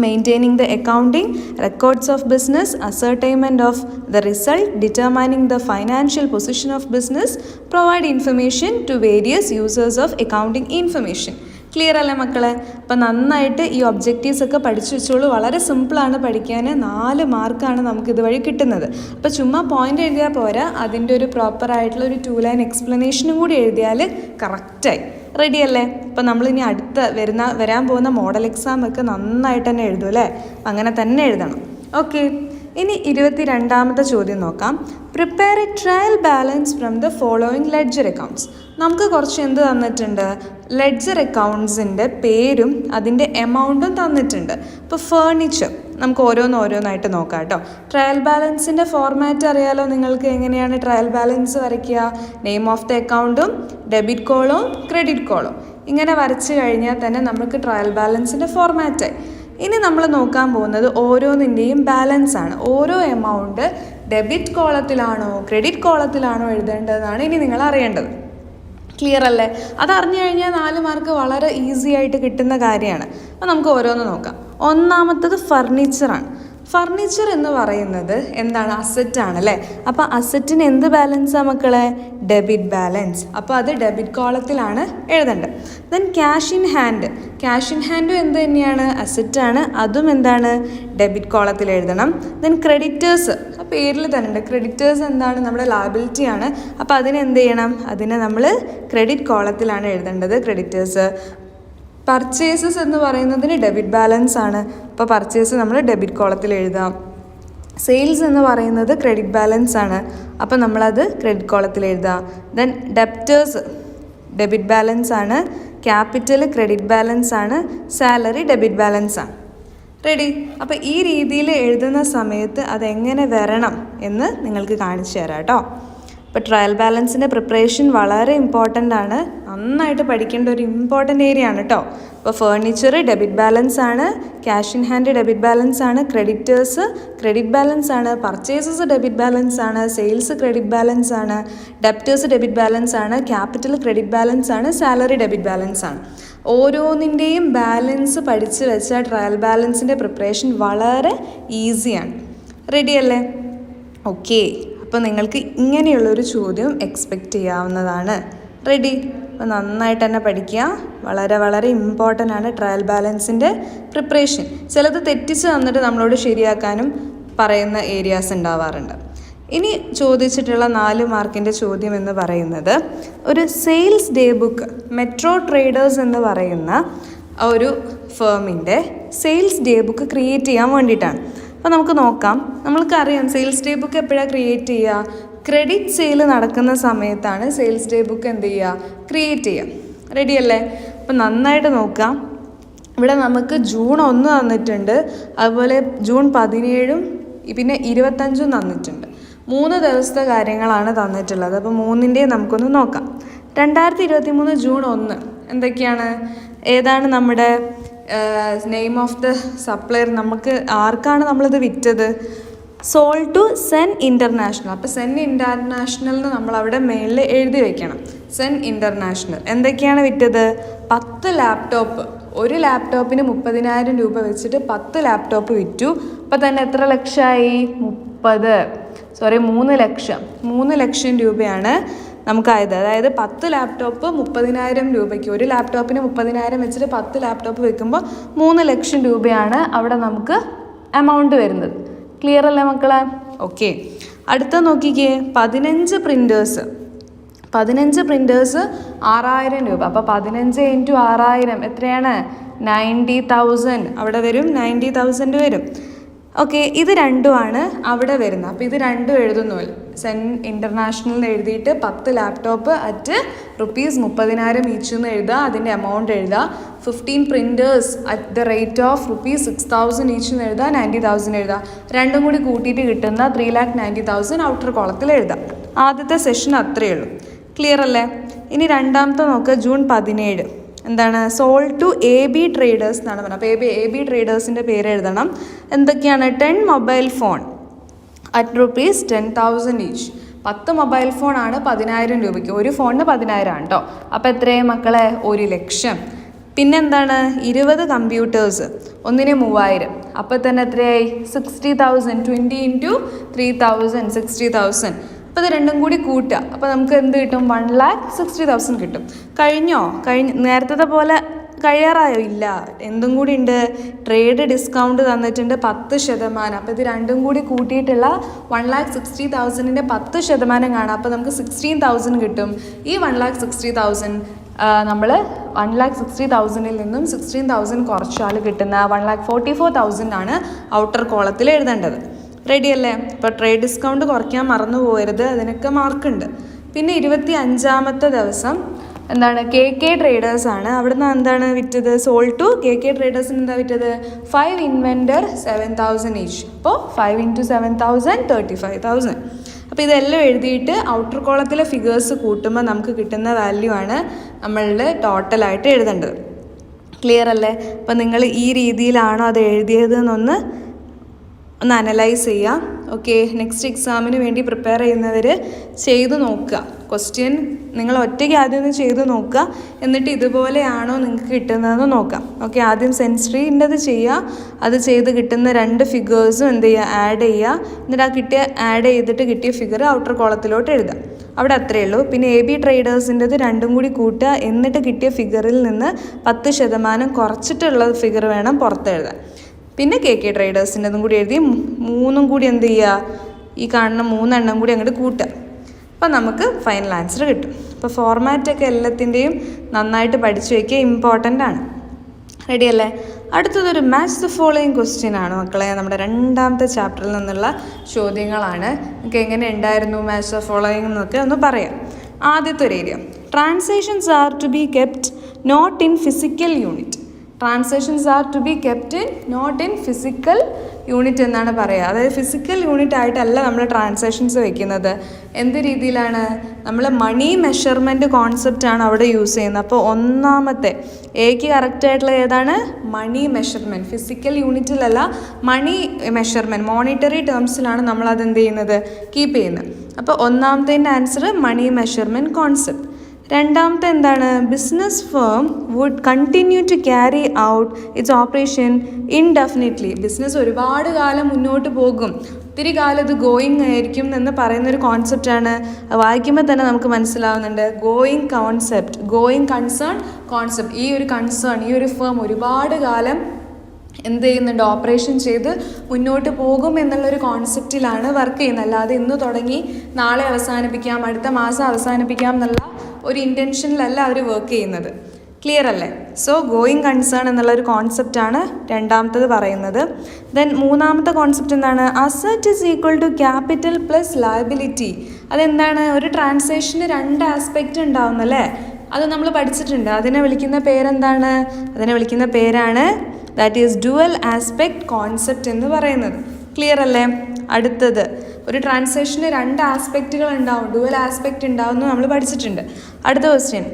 maintaining the accounting records of business, ascertainment of the result, determining the financial position of business, provide information to various users of accounting information. Clear അല്ലേ മക്കളെ? അപ്പോൾ നന്നായിട്ട് ഈ ഒബ്ജക്റ്റീവ്സ് ഒക്കെ പഠിച്ചു വെച്ചോളൂ. വളരെ സിമ്പിളാണ് പഠിക്കാൻ. 4 മാർക്കാണ് നമുക്ക് ഇതുവഴി കിട്ടുന്നത്. അപ്പോൾ ചുമ്മാ പോയിൻ്റ് എഴുതിയാൽ പോരാ, അതിൻ്റെ ഒരു പ്രോപ്പറായിട്ടുള്ള ഒരു 2 ലൈൻ എക്സ്പ്ലനേഷനും കൂടി എഴുതിയാൽ കറക്റ്റായി. റെഡിയല്ലേ? അപ്പോൾ നമ്മളിനി വരാൻ പോകുന്ന മോഡൽ എക്സാം ഒക്കെ നന്നായിട്ട് തന്നെ എഴുതും അല്ലേ? അങ്ങനെ തന്നെ എഴുതണം. ഓക്കെ, ഇനി 22ാമത്തെ ചോദ്യം നോക്കാം. Prepare A trial balance from the following ledger accounts. നമുക്ക് കുറച്ച് എന്ത് തന്നിട്ടുണ്ട്? ലെഡ്ജർ അക്കൗണ്ട്സിൻ്റെ പേരും അതിൻ്റെ എമൗണ്ടും തന്നിട്ടുണ്ട്. ഇപ്പോൾ ഫേർണിച്ചർ നമുക്ക് ഓരോന്നായിട്ട് നോക്കാം കേട്ടോ. ട്രയൽ ബാലൻസിൻ്റെ ഫോർമാറ്റ് അറിയാലോ നിങ്ങൾക്ക്. എങ്ങനെയാണ് ട്രയൽ ബാലൻസ് വരയ്ക്കുക? നെയിം ഓഫ് ദ അക്കൗണ്ടും ഡെബിറ്റ് കോളും ക്രെഡിറ്റ് കോളും. ഇങ്ങനെ വരച്ച് കഴിഞ്ഞാൽ തന്നെ നമുക്ക് ട്രയൽ ബാലൻസിൻ്റെ ഫോർമാറ്റായി. ഇനി നമ്മൾ നോക്കാൻ പോകുന്നത് ഓരോന്നിൻ്റെയും ബാലൻസ് ആണ്. ഓരോ എമൗണ്ട് ഡെബിറ്റ് കോളത്തിലാണോ ക്രെഡിറ്റ് കോളത്തിലാണോ എഴുതേണ്ടതെന്നാണ് ഇനി നിങ്ങൾ അറിയേണ്ടത്. ക്ലിയർ അല്ലേ? അതറിഞ്ഞു കഴിഞ്ഞാൽ 4 മാർക്ക് വളരെ ഈസി ആയിട്ട് കിട്ടുന്ന കാര്യമാണ്. അപ്പോൾ നമുക്ക് ഓരോന്ന് നോക്കാം. ഒന്നാമത്തത് ഫർണിച്ചറാണ്. ഫർണിച്ചർ എന്ന് പറയുന്നത് എന്താണ്? അസറ്റാണ് അല്ലേ? അപ്പോൾ അസറ്റിന് എന്ത് ബാലൻസാണ് മക്കളെ? Debit balance. അപ്പോൾ അത് ഡെബിറ്റ് കോളത്തിലാണ് എഴുതേണ്ടത്. Then cash in hand. Cash in ഹാൻഡും എന്ത് തന്നെയാണ്? അസറ്റാണ്. അതും എന്താണ്? ഡെബിറ്റ് കോളത്തിൽ എഴുതണം. ദെൻ ക്രെഡിറ്റേഴ്സ്, ആ പേരിൽ തന്നെ ഉണ്ട്. ക്രെഡിറ്റേഴ്സ് എന്താണ്? നമ്മുടെ ലയബിലിറ്റി ആണ്. അപ്പോൾ അതിനെ എന്ത് ചെയ്യണം? അതിനെ നമ്മൾ ക്രെഡിറ്റ് കോളത്തിലാണ് എഴുതേണ്ടത്, ക്രെഡിറ്റേഴ്സ്. പർച്ചേസസ് എന്ന് പറയുന്നതിന് ഡെബിറ്റ് ബാലൻസ് ആണ്. അപ്പോൾ പർച്ചേസ് നമ്മൾ ഡെബിറ്റ് കോളത്തിൽ എഴുതാം. സെയിൽസ് എന്ന് പറയുന്നത് ക്രെഡിറ്റ് ബാലൻസ് ആണ്. അപ്പോൾ നമ്മളത് ക്രെഡിറ്റ് കോളത്തിൽ എഴുതാം. ദെൻ ഡെപ്റ്റേഴ്സ് ഡെബിറ്റ് ബാലൻസ് ആണ്. ക്യാപിറ്റൽ ക്രെഡിറ്റ് ബാലൻസ് ആണ്. സാലറി ഡെബിറ്റ് ബാലൻസ് ആണ്. റെഡി? അപ്പോൾ ഈ രീതിയിൽ എഴുതുന്ന സമയത്ത് അതെങ്ങനെ വരണം എന്ന് നിങ്ങൾക്ക് കാണിച്ചു തരാം കേട്ടോ. അപ്പോൾ ട്രയൽ ബാലൻസിൻ്റെ പ്രിപ്പറേഷൻ വളരെ ഇമ്പോർട്ടൻ്റ് ആണ്. നന്നായിട്ട് പഠിക്കേണ്ട ഒരു ഇമ്പോർട്ടൻ്റ് ഏരിയ ആണ് കേട്ടോ. അപ്പോൾ ഫേർണിച്ചർ ഡെബിറ്റ് ബാലൻസ് ആണ്, cash in hand debit balance ആണ്, ക്രെഡിറ്റേഴ്സ് ക്രെഡിറ്റ് ബാലൻസ് ആണ്, പർച്ചേസസ് ഡെബിറ്റ് ബാലൻസ് ആണ്, സെയിൽസ് ക്രെഡിറ്റ് ബാലൻസ് ആണ്, ഡെപ്റ്റേഴ്സ് ഡെബിറ്റ് ബാലൻസ് ആണ്, ക്യാപിറ്റൽ ക്രെഡിറ്റ് ബാലൻസ് ആണ്, സാലറി ഡെബിറ്റ് ബാലൻസ് ആണ്. ഓരോന്നിൻ്റെയും ബാലൻസ് പഠിച്ച് വെച്ചാൽ ട്രയൽ ബാലൻസിൻ്റെ പ്രിപ്പറേഷൻ വളരെ ഈസിയാണ്. റെഡി അല്ലേ? ഓക്കെ. അപ്പോൾ നിങ്ങൾക്ക് ഇങ്ങനെയുള്ളൊരു ചോദ്യം എക്സ്പെക്റ്റ് ചെയ്യാവുന്നതാണ്. റെഡി? അപ്പോൾ നന്നായിട്ട് തന്നെ പഠിക്കുക. വളരെ വളരെ ഇമ്പോർട്ടൻ്റ് ആണ് ട്രയൽ ബാലൻസിൻ്റെ പ്രിപ്പറേഷൻ. ചിലത് തെറ്റിച്ച് തന്നിട്ട് നമ്മളോട് ശരിയാക്കാനും പറയുന്ന ഏരിയാസ് ഉണ്ടാവാറുണ്ട്. ഇനി ചോദിച്ചിട്ടുള്ള 4 മാർക്കിൻ്റെ ചോദ്യം എന്ന് പറയുന്നത് ഒരു sales day book, metro traders എന്ന് പറയുന്ന ഒരു ഫേമിൻ്റെ സെയിൽസ് ഡേ ബുക്ക് ക്രിയേറ്റ് ചെയ്യാൻ വേണ്ടിയിട്ടാണ്. അപ്പോൾ നമുക്ക് നോക്കാം. നമ്മൾക്കറിയാം സെയിൽസ് ഡേ ബുക്ക് എപ്പോഴാണ് ക്രിയേറ്റ് ചെയ്യുക? ക്രെഡിറ്റ് സെയിൽ നടക്കുന്ന സമയത്താണ് സെയിൽസ് ഡേ ബുക്ക് എന്ത് ചെയ്യുക? ക്രിയേറ്റ് ചെയ്യുക. റെഡി അല്ലേ? അപ്പം നന്നായിട്ട് നോക്കാം. ഇവിടെ നമുക്ക് ജൂൺ 1 തന്നിട്ടുണ്ട്, അതുപോലെ ജൂൺ 17 പിന്നെ 25 തന്നിട്ടുണ്ട്. 3 ദിവസത്തെ കാര്യങ്ങളാണ് തന്നിട്ടുള്ളത്. അപ്പോൾ 3ൻ്റെയും നമുക്കൊന്ന് നോക്കാം. 2023 ജൂൺ 1 എന്തൊക്കെയാണ്? ഏതാണ് നമ്മുടെ നെയിം ഓഫ് ദ സപ്ലയർ? നമുക്ക് ആർക്കാണ് നമ്മളിത് വിറ്റത്? Sold to Sen International. അപ്പോൾ സെൻ ഇൻ്റർനാഷണൽ എന്ന് നമ്മളവിടെ മേളിൽ എഴുതി വെക്കണം. സെൻ ഇൻ്റർനാഷണൽ എന്തൊക്കെയാണ് വിറ്റത്? 10 ലാപ്ടോപ്പ്. ഒരു ലാപ്ടോപ്പിന് 30,000 രൂപ വെച്ചിട്ട് 10 ലാപ്ടോപ്പ് വിറ്റു. അപ്പോൾ തന്നെ എത്ര ലക്ഷമായി? 3 ലക്ഷം. 3 ലക്ഷം രൂപയാണ് നമുക്കായത്. അതായത് 10 ലാപ്ടോപ്പ് 30,000 രൂപയ്ക്ക്, ഒരു ലാപ്ടോപ്പിന് 30,000 വെച്ചിട്ട് 10 ലാപ്ടോപ്പ് വെക്കുമ്പോൾ 3 ലക്ഷം രൂപയാണ് അവിടെ നമുക്ക് എമൗണ്ട് വരുന്നത്. ക്ലിയർ അല്ലേ മക്കളെ? ഓക്കെ. അടുത്ത നോക്കിക്കേ, 15 പ്രിൻറ്റേഴ്സ്. 15 പ്രിൻറ്റേഴ്സ് 6,000 രൂപ. അപ്പോൾ 15 × 6,000 എത്രയാണ്? 90,000 അവിടെ വരും. 90,000 വരും. ഓക്കെ. ഇത് രണ്ടുമാണ് അവിടെ വരുന്നത്. അപ്പോൾ ഇത് രണ്ടും എഴുതുന്നു. സെൻ ഇൻ്റർനാഷണൽ എഴുതിയിട്ട് 10 ലാപ്ടോപ്പ് അറ്റ് ₹30,000 ഈച്ച് എന്ന് എഴുതുക. അതിൻ്റെ എമൗണ്ട് എഴുതുക. 15 printers at the rate of ₹6,000 each എന്ന് എഴുതുക. 90,000 എഴുതുക. രണ്ടും കൂടി കൂട്ടിയിട്ട് കിട്ടുന്ന 3,90,000 ഔട്ടർ കോളത്തിൽ എഴുതുക. ആദ്യത്തെ സെഷൻ അത്രയേ ഉള്ളൂ. ക്ലിയർ അല്ലേ? ഇനി രണ്ടാമത്തെ നോക്കുക. ജൂൺ 17 എന്താണ്? സോൾ ടു AB ട്രേഡേഴ്സ് എന്നാണ് പറഞ്ഞത്. അപ്പോൾ AB ട്രേഡേഴ്സിൻ്റെ പേര് എഴുതണം. എന്തൊക്കെയാണ്? 10 mobile phone at ₹10,000 each. 10 mobile ഫോണാണ് 10,000 രൂപയ്ക്ക്. ഒരു ഫോണിന് 10,000 ആണ് കേട്ടോ. അപ്പോൾ എത്രയും മക്കളെ? 1 ലക്ഷം. പിന്നെന്താണ്? 20 കമ്പ്യൂട്ടേഴ്സ്, ഒന്നിന് 3,000. അപ്പോൾ തന്നെ എത്രയായി? 60,000. 20 × 3,000 60,000. അപ്പോൾ ഇത് രണ്ടും കൂടി കൂട്ടുക. അപ്പോൾ നമുക്ക് എന്ത് കിട്ടും? 1,60,000 കിട്ടും. കഴിഞ്ഞോ? നേരത്തെ പോലെ കഴിയാറായോ? ഇല്ല, എന്തും കൂടി ഉണ്ട്. ട്രേഡ് ഡിസ്കൗണ്ട് തന്നിട്ടുണ്ട് 10%. അപ്പോൾ ഇത് രണ്ടും കൂടി കൂട്ടിയിട്ടുള്ള 1,60,000ൻ്റെ 10% കാണാം. അപ്പോൾ നമുക്ക് 16,000 കിട്ടും. ഈ 1,60,000 നമ്മൾ 1,60,000ൽ നിന്നും 16,000 കുറച്ചാൽ കിട്ടുന്ന 1,44,000 ആണ് ഔട്ടർ കോളത്തിൽ എഴുതേണ്ടത്. റെഡി അല്ലേ? ഇപ്പോൾ ട്രേഡ് ഡിസ്കൗണ്ട് കുറയ്ക്കാൻ മറന്നു പോകരുത്, അതിനൊക്കെ മാർക്കുണ്ട്. പിന്നെ 25ാമത്തെ ദിവസം എന്താണ്? KK ട്രേഡേഴ്സ് ആണ്. അവിടുന്ന് എന്താണ് വിറ്റത്? സോൾ ടു KK ട്രേഡേഴ്സിന് എന്താ വിറ്റത്? 5 ഇൻവെൻറ്റർ 7,000 ഈച്ച്. അപ്പോൾ 5 × 7,000 35,000. അപ്പോൾ ഇതെല്ലാം എഴുതിയിട്ട് ഔട്ടർ കോളത്തിലെ ഫിഗേഴ്സ് കൂട്ടുമ്പോൾ നമുക്ക് കിട്ടുന്ന വാല്യൂ ആണ് നമ്മളുടെ ടോട്ടലായിട്ട് എഴുതേണ്ടത്. ക്ലിയർ അല്ലേ? അപ്പോൾ നിങ്ങൾ ഈ രീതിയിലാണോ അത് എഴുതിയതെന്നൊന്ന് അനലൈസ് ചെയ്യാം. ഓക്കെ, നെക്സ്റ്റ് എക്സാമിന് വേണ്ടി പ്രിപ്പയർ ചെയ്യുന്നവർ ചെയ്ത് നോക്കുക. ക്വസ്റ്റ്യൻ നിങ്ങൾ ഒറ്റയ്ക്ക് ആദ്യം ഒന്ന് ചെയ്ത് നോക്കുക, എന്നിട്ട് ഇതുപോലെയാണോ നിങ്ങൾക്ക് കിട്ടുന്നതെന്ന് നോക്കാം. ഓക്കെ, ആദ്യം സെൻസറിൻ്റെത് ചെയ്യുക, അത് ചെയ്ത് കിട്ടുന്ന 2 ഫിഗേഴ്സും എന്ത് ചെയ്യുക, ആഡ് ചെയ്യുക. എന്നിട്ട് ആഡ് ചെയ്തിട്ട് കിട്ടിയ ഫിഗർ ഔട്ടർ കോളത്തിലോട്ട് എഴുതുക. അവിടെ അത്രയേ ഉള്ളൂ. പിന്നെ AB ട്രേഡേഴ്സിൻ്റെത് 2ഉം കൂടി കൂട്ടുക, എന്നിട്ട് കിട്ടിയ ഫിഗറിൽ നിന്ന് 10% കുറച്ചിട്ടുള്ള ഫിഗർ വേണം പുറത്തെഴുതാൻ. പിന്നെ KK ട്രേഡേഴ്സിൻ്റെതും കൂടി എഴുതി 3ഉം കൂടി എന്ത് ചെയ്യുക, ഈ കാണുന്ന 3 എണ്ണം കൂടി അങ്ങോട്ട് കൂട്ടുക. അപ്പോൾ നമുക്ക് ഫൈനൽ ആൻസർ കിട്ടും. അപ്പോൾ ഫോർമാറ്റൊക്കെ എല്ലാത്തിൻ്റെയും നന്നായിട്ട് പഠിച്ചു വയ്ക്കുക, ഇമ്പോർട്ടൻ്റ് ആണ്. റെഡി അല്ലേ? അടുത്തതൊരു മാച്ച് ദ ഫോളോയിങ് ക്വസ്റ്റ്യൻ ആണ് മക്കളെ. നമ്മുടെ 2ാമത്തെ ചാപ്റ്ററിൽ നിന്നുള്ള ചോദ്യങ്ങളാണ്. നിങ്ങൾക്ക് എങ്ങനെ ഉണ്ടായിരുന്നു മാച്ച് ദ ഫോളോയിങ് എന്നൊക്കെ ഒന്ന് പറയാം. ആദ്യത്തെ ഒരു area, transactions are to be kept not in physical unit. Transactions are to be kept not in physical unit എന്നാണ് പറയുക. അതായത് ഫിസിക്കൽ യൂണിറ്റ് ആയിട്ടല്ല നമ്മൾ ട്രാൻസാക്ഷൻസ് വെക്കുന്നത്. എന്ത് രീതിയിലാണ്? നമ്മൾ മണി മെഷർമെൻറ്റ് കോൺസെപ്റ്റാണ് അവിടെ യൂസ് ചെയ്യുന്നത്. അപ്പോൾ ഒന്നാമത്തെ എക്ക് കറക്റ്റായിട്ടുള്ള ഏതാണ്? Money measurement. ഫിസിക്കൽ യൂണിറ്റിലല്ല, മണി മെഷർമെൻറ്റ്, മോണിറ്ററി ടേംസിലാണ് നമ്മൾ അതെന്ത് ചെയ്യുന്നത്, കീപ്പ് ചെയ്യുന്നത്. അപ്പോൾ ഒന്നാമത്തേൻ്റെ ആൻസർ മണി മെഷർമെൻറ്റ് കോൺസെപ്റ്റ്. 2ാമത്തെ എന്താണ്? Business firm would continue to carry out its operation indefinitely. Business ഒരുപാട് കാലം മുന്നോട്ട് പോകും, ഒത്തിരി കാലം ഇത് ഗോയിങ് ആയിരിക്കും എന്ന് പറയുന്നൊരു കോൺസെപ്റ്റാണ്. വായിക്കുമ്പോൾ തന്നെ നമുക്ക് മനസ്സിലാവുന്നുണ്ട്. Going concept, going concern concept. ഈ ഒരു കൺസേൺ, ഈ ഒരു ഫേം ഒരുപാട് കാലം എന്ത് ചെയ്യുന്നുണ്ട്, ഓപ്പറേഷൻ ചെയ്ത് മുന്നോട്ട് പോകും എന്നുള്ളൊരു കോൺസെപ്റ്റിലാണ് വർക്ക് ചെയ്യുന്നത്. അല്ലാതെ ഇന്ന് തുടങ്ങി നാളെ അവസാനിപ്പിക്കാം, അടുത്ത മാസം അവസാനിപ്പിക്കാം എന്നുള്ള ഒരു ഇൻറ്റൻഷനിലല്ല അവർ വർക്ക് ചെയ്യുന്നത്. ക്ലിയർ അല്ലേ? സോ ഗോയിങ് കൺസേൺ എന്നുള്ളൊരു കോൺസെപ്റ്റാണ് 2ാമത്തത് പറയുന്നത്. ദെൻ 3ാമത്തെ കോൺസെപ്റ്റ് എന്താണ്? Asset is equal to capital plus liability. അതെന്താണ്? ഒരു ട്രാൻസാക്ഷന് 2 ആസ്പെക്റ്റ് ഉണ്ടാവുന്നല്ലേ, അത് നമ്മൾ പഠിച്ചിട്ടുണ്ട്. അതിനെ വിളിക്കുന്ന പേരെന്താണ്? അതിനെ വിളിക്കുന്ന പേരാണ് that is dual aspect concept എന്ന് പറയുന്നത്. ക്ലിയർ അല്ലേ? അടുത്തത്, ഒരു ട്രാൻസാക്ഷന് 2 ആസ്പെക്റ്റുകൾ ഉണ്ടാവും, ഡുവൽ ആസ്പെക്റ്റ് ഉണ്ടാവും എന്ന് നമ്മൾ പഠിച്ചിട്ടുണ്ട്. അടുത്ത question,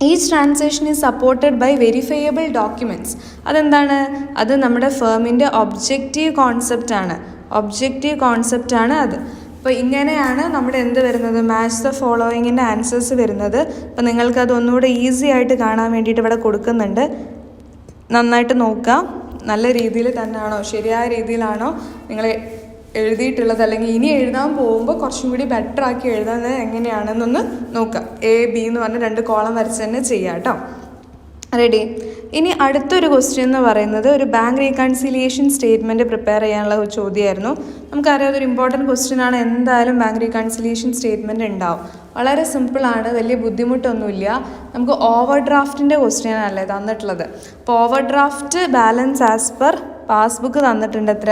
each transaction is supported by verifiable documents. അതെന്താണ്? അത് നമ്മുടെ ഫേമിൻ്റെ ഒബ്ജക്റ്റീവ് കോൺസെപ്റ്റാണ്. ഒബ്ജക്റ്റീവ് കോൺസെപ്റ്റാണ് അത്. അപ്പോൾ ഇങ്ങനെയാണ് നമ്മുടെ എന്ത് വരുന്നത്, മാച്ച് ദ ഫോളോയിങ്ങിൻ്റെ ആൻസേഴ്സ് വരുന്നത്. അപ്പോൾ നിങ്ങൾക്കത് ഒന്നുകൂടെ ഈസി ആയിട്ട് കാണാൻ വേണ്ടിയിട്ട് ഇവിടെ കൊടുക്കുന്നുണ്ട്. നന്നായിട്ട് നോക്കുക, നല്ല രീതിയിൽ തന്നെയാണോ, ശരിയായ രീതിയിലാണോ നിങ്ങൾ എഴുതിയിട്ടുള്ളത്, അല്ലെങ്കിൽ ഇനി എഴുതാൻ പോകുമ്പോൾ കുറച്ചും കൂടി ബെറ്റർ ആക്കി എഴുതാൻ എങ്ങനെയാണെന്നൊന്ന് നോക്കുക. AB എന്ന് പറഞ്ഞ് 2 കോളം വരച്ച് തന്നെ ചെയ്യാം കേട്ടോ. റെഡി? ഇനി അടുത്തൊരു ക്വസ്റ്റ്യൻ എന്ന് പറയുന്നത് ഒരു ബാങ്ക് റീകൺസിലിയേഷൻ സ്റ്റേറ്റ്മെൻറ്റ് പ്രിപ്പയർ ചെയ്യാനുള്ള ഒരു ചോദ്യമായിരുന്നു. നമുക്കറിയാം അതൊരു ഇമ്പോർട്ടൻറ്റ് ക്വസ്റ്റ്യൻ ആണ്. എന്തായാലും ബാങ്ക് റീകൺസിലിയേഷൻ സ്റ്റേറ്റ്മെൻറ്റ് ഉണ്ടാവും. വളരെ സിമ്പിളാണ്, വലിയ ബുദ്ധിമുട്ടൊന്നുമില്ല. നമുക്ക് ഓവർ ഡ്രാഫ്റ്റിൻ്റെ ക്വസ്റ്റ്യൻ അല്ലേ തന്നിട്ടുള്ളത്. അപ്പോൾ over draft balance as per passbook തന്നിട്ടുണ്ട് എത്ര,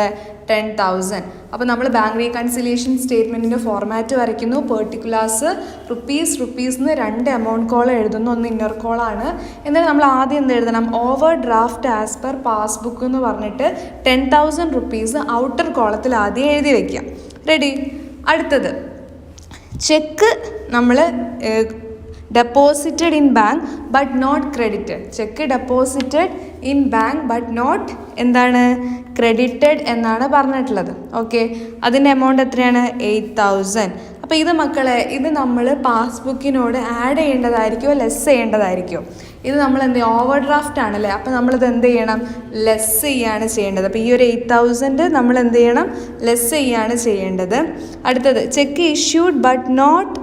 10,000. അപ്പോൾ നമ്മൾ ബാങ്ക് റീകൺസിലിയേഷൻ സ്റ്റേറ്റ്മെൻറ്റിൻ്റെ ഫോർമാറ്റ് വരയ്ക്കുന്നു. പെർട്ടിക്കുലേഴ്സ് റുപ്പീസ് എന്ന് 2 എമൗണ്ട് കോളം എഴുതുന്നു, ഒന്ന് ഇന്നർ കോളാണ്. എന്നിട്ട് നമ്മൾ ആദ്യം എന്ത് എഴുതണം, over draft as per passbook എന്ന് പറഞ്ഞിട്ട് 10,000 റുപ്പീസ് ഔട്ടർ കോളത്തിൽ ആദ്യം എഴുതി വയ്ക്കുക. റെഡി? അടുത്തത്, ചെക്ക് നമ്മൾ deposited in bank but not credited. Cheque deposited in bank but not എന്താണ്, ക്രെഡിറ്റഡ് എന്നാണ് പറഞ്ഞിട്ടുള്ളത്. ഓക്കെ, അതിൻ്റെ എമൗണ്ട് എത്രയാണ്, 8,000. അപ്പോൾ ഇത് മക്കളെ, ഇത് നമ്മൾ പാസ്ബുക്കിനോട് ആഡ് ചെയ്യേണ്ടതായിരിക്കുമോ ലെസ് ചെയ്യേണ്ടതായിരിക്കുമോ? ഇത് നമ്മൾ എന്ത് ചെയ്യും, ഓവർ ഡ്രാഫ്റ്റ് ആണല്ലേ, അപ്പോൾ നമ്മളിത് എന്ത് ചെയ്യണം, ലെസ് ചെയ്യാണ് ചെയ്യേണ്ടത്. അപ്പോൾ ഈ ഒരു 8,000 നമ്മൾ എന്ത് ചെയ്യണം, ലെസ് ചെയ്യാണ് ചെയ്യേണ്ടത്. അടുത്തത്, cheque issued but not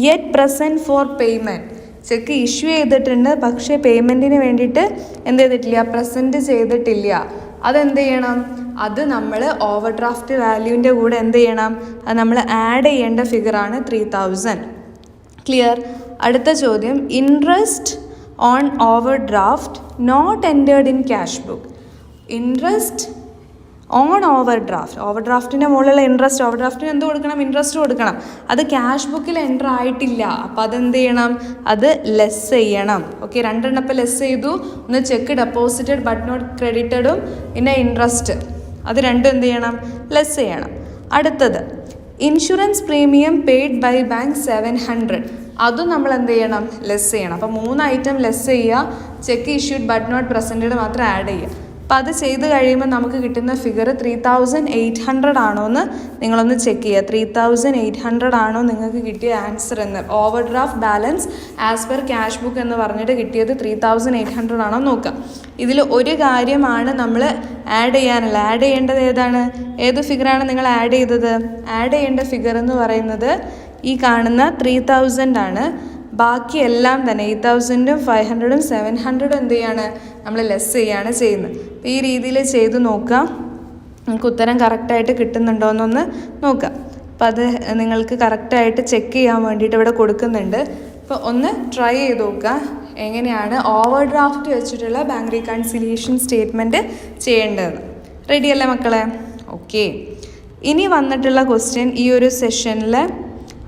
yet present for payment. Cheque issue ചെയ്തിട്ടുണ്ട്, പക്ഷേ പേയ്മെൻറ്റിന് വേണ്ടിയിട്ട് എന്ത് ചെയ്തിട്ടില്ല, പ്രസൻറ്റ് ചെയ്തിട്ടില്ല. അതെന്ത് ചെയ്യണം, അത് നമ്മൾ ഓവർ ഡ്രാഫ്റ്റ് വാല്യൂവിൻ്റെ കൂടെ എന്ത് ചെയ്യണം, അത് നമ്മൾ ആഡ് ചെയ്യേണ്ട ഫിഗറാണ് 3,000. ക്ലിയർ? അടുത്ത ചോദ്യം, interest on overdraft not entered in cash book. Interest on overdraft, ഓവർ ഡ്രാഫ്റ്റിൻ്റെ മുകളിലുള്ള ഇൻട്രസ്റ്റ്, ഓവർ ഡ്രാഫ്റ്റിന് എന്ത് കൊടുക്കണം, ഇൻട്രസ്റ്റ് കൊടുക്കണം. അത് ക്യാഷ് ബുക്കിൽ എൻ്റർ ആയിട്ടില്ല, അപ്പോൾ അതെന്ത് ചെയ്യണം, അത് ലെസ് ചെയ്യണം. ഓക്കെ, 2 എണ്ണം ഇപ്പോൾ ലെസ് ചെയ്തു. ഒന്ന് ചെക്ക് ഡെപ്പോസിറ്റഡ് ബട്ട് നോട്ട് ക്രെഡിറ്റഡും പിന്നെ ഇൻട്രസ്റ്റ്, അത് 2 എന്ത് ചെയ്യണം, ലെസ് ചെയ്യണം. അടുത്തത്, insurance premium paid by bank 700, അതും നമ്മൾ എന്ത് ചെയ്യണം, ലെസ് ചെയ്യണം. അപ്പോൾ 3 ഐറ്റം ലെസ് ചെയ്യുക, cheque issued but not presented മാത്രം ആഡ് ചെയ്യുക. അപ്പോൾ അത് ചെയ്ത് കഴിയുമ്പോൾ നമുക്ക് കിട്ടുന്ന ഫിഗർ 3800 ആണോ എന്ന് നിങ്ങളൊന്ന് ചെക്ക് ചെയ്യുക. 3800 ആണോ നിങ്ങൾക്ക് കിട്ടിയ ആൻസർ എന്ന്. Over draft balance as per cash book എന്ന് പറഞ്ഞിട്ട് കിട്ടിയത് 3800 ആണോ നോക്കുക. ഇതിൽ ഒരു കാര്യമാണ് നമ്മൾ ആഡ് ചെയ്യാനുള്ള. ആഡ് ചെയ്യേണ്ടത് ഏതാണ്, ഏത് ഫിഗറാണ് നിങ്ങൾ ആഡ് ചെയ്തത്? ആഡ് ചെയ്യേണ്ട ഫിഗർ എന്ന് പറയുന്നത് ഈ കാണുന്ന 3000 ആണ്. ബാക്കി എല്ലാം തന്നെ 8000ഉം 500ഉം 700ഉം എന്ത് ചെയ്യാണ്, നമ്മൾ ലെസ് ചെയ്യാണ് ചെയ്യുന്നത്. അപ്പോൾ ഈ രീതിയിൽ ചെയ്ത് നോക്കുക, നിങ്ങൾക്ക് ഉത്തരം കറക്റ്റായിട്ട് കിട്ടുന്നുണ്ടോ എന്നൊന്ന് നോക്കുക. അപ്പോൾ അത് നിങ്ങൾക്ക് കറക്റ്റായിട്ട് ചെക്ക് ചെയ്യാൻ വേണ്ടിയിട്ട് ഇവിടെ കൊടുക്കുന്നുണ്ട്. അപ്പോൾ ഒന്ന് ട്രൈ ചെയ്ത് നോക്കുക എങ്ങനെയാണ് ഓവർ ഡ്രാഫ്റ്റ് വെച്ചിട്ടുള്ള ബാങ്ക് റീകൺസിലിയേഷൻ സ്റ്റേറ്റ്മെൻറ്റ് ചെയ്യേണ്ടതെന്ന്. റെഡിയല്ലേ മക്കളെ? ഓക്കെ. ഇനി വന്നിട്ടുള്ള ക്വസ്റ്റ്യൻ ഈ ഒരു സെഷനിലെ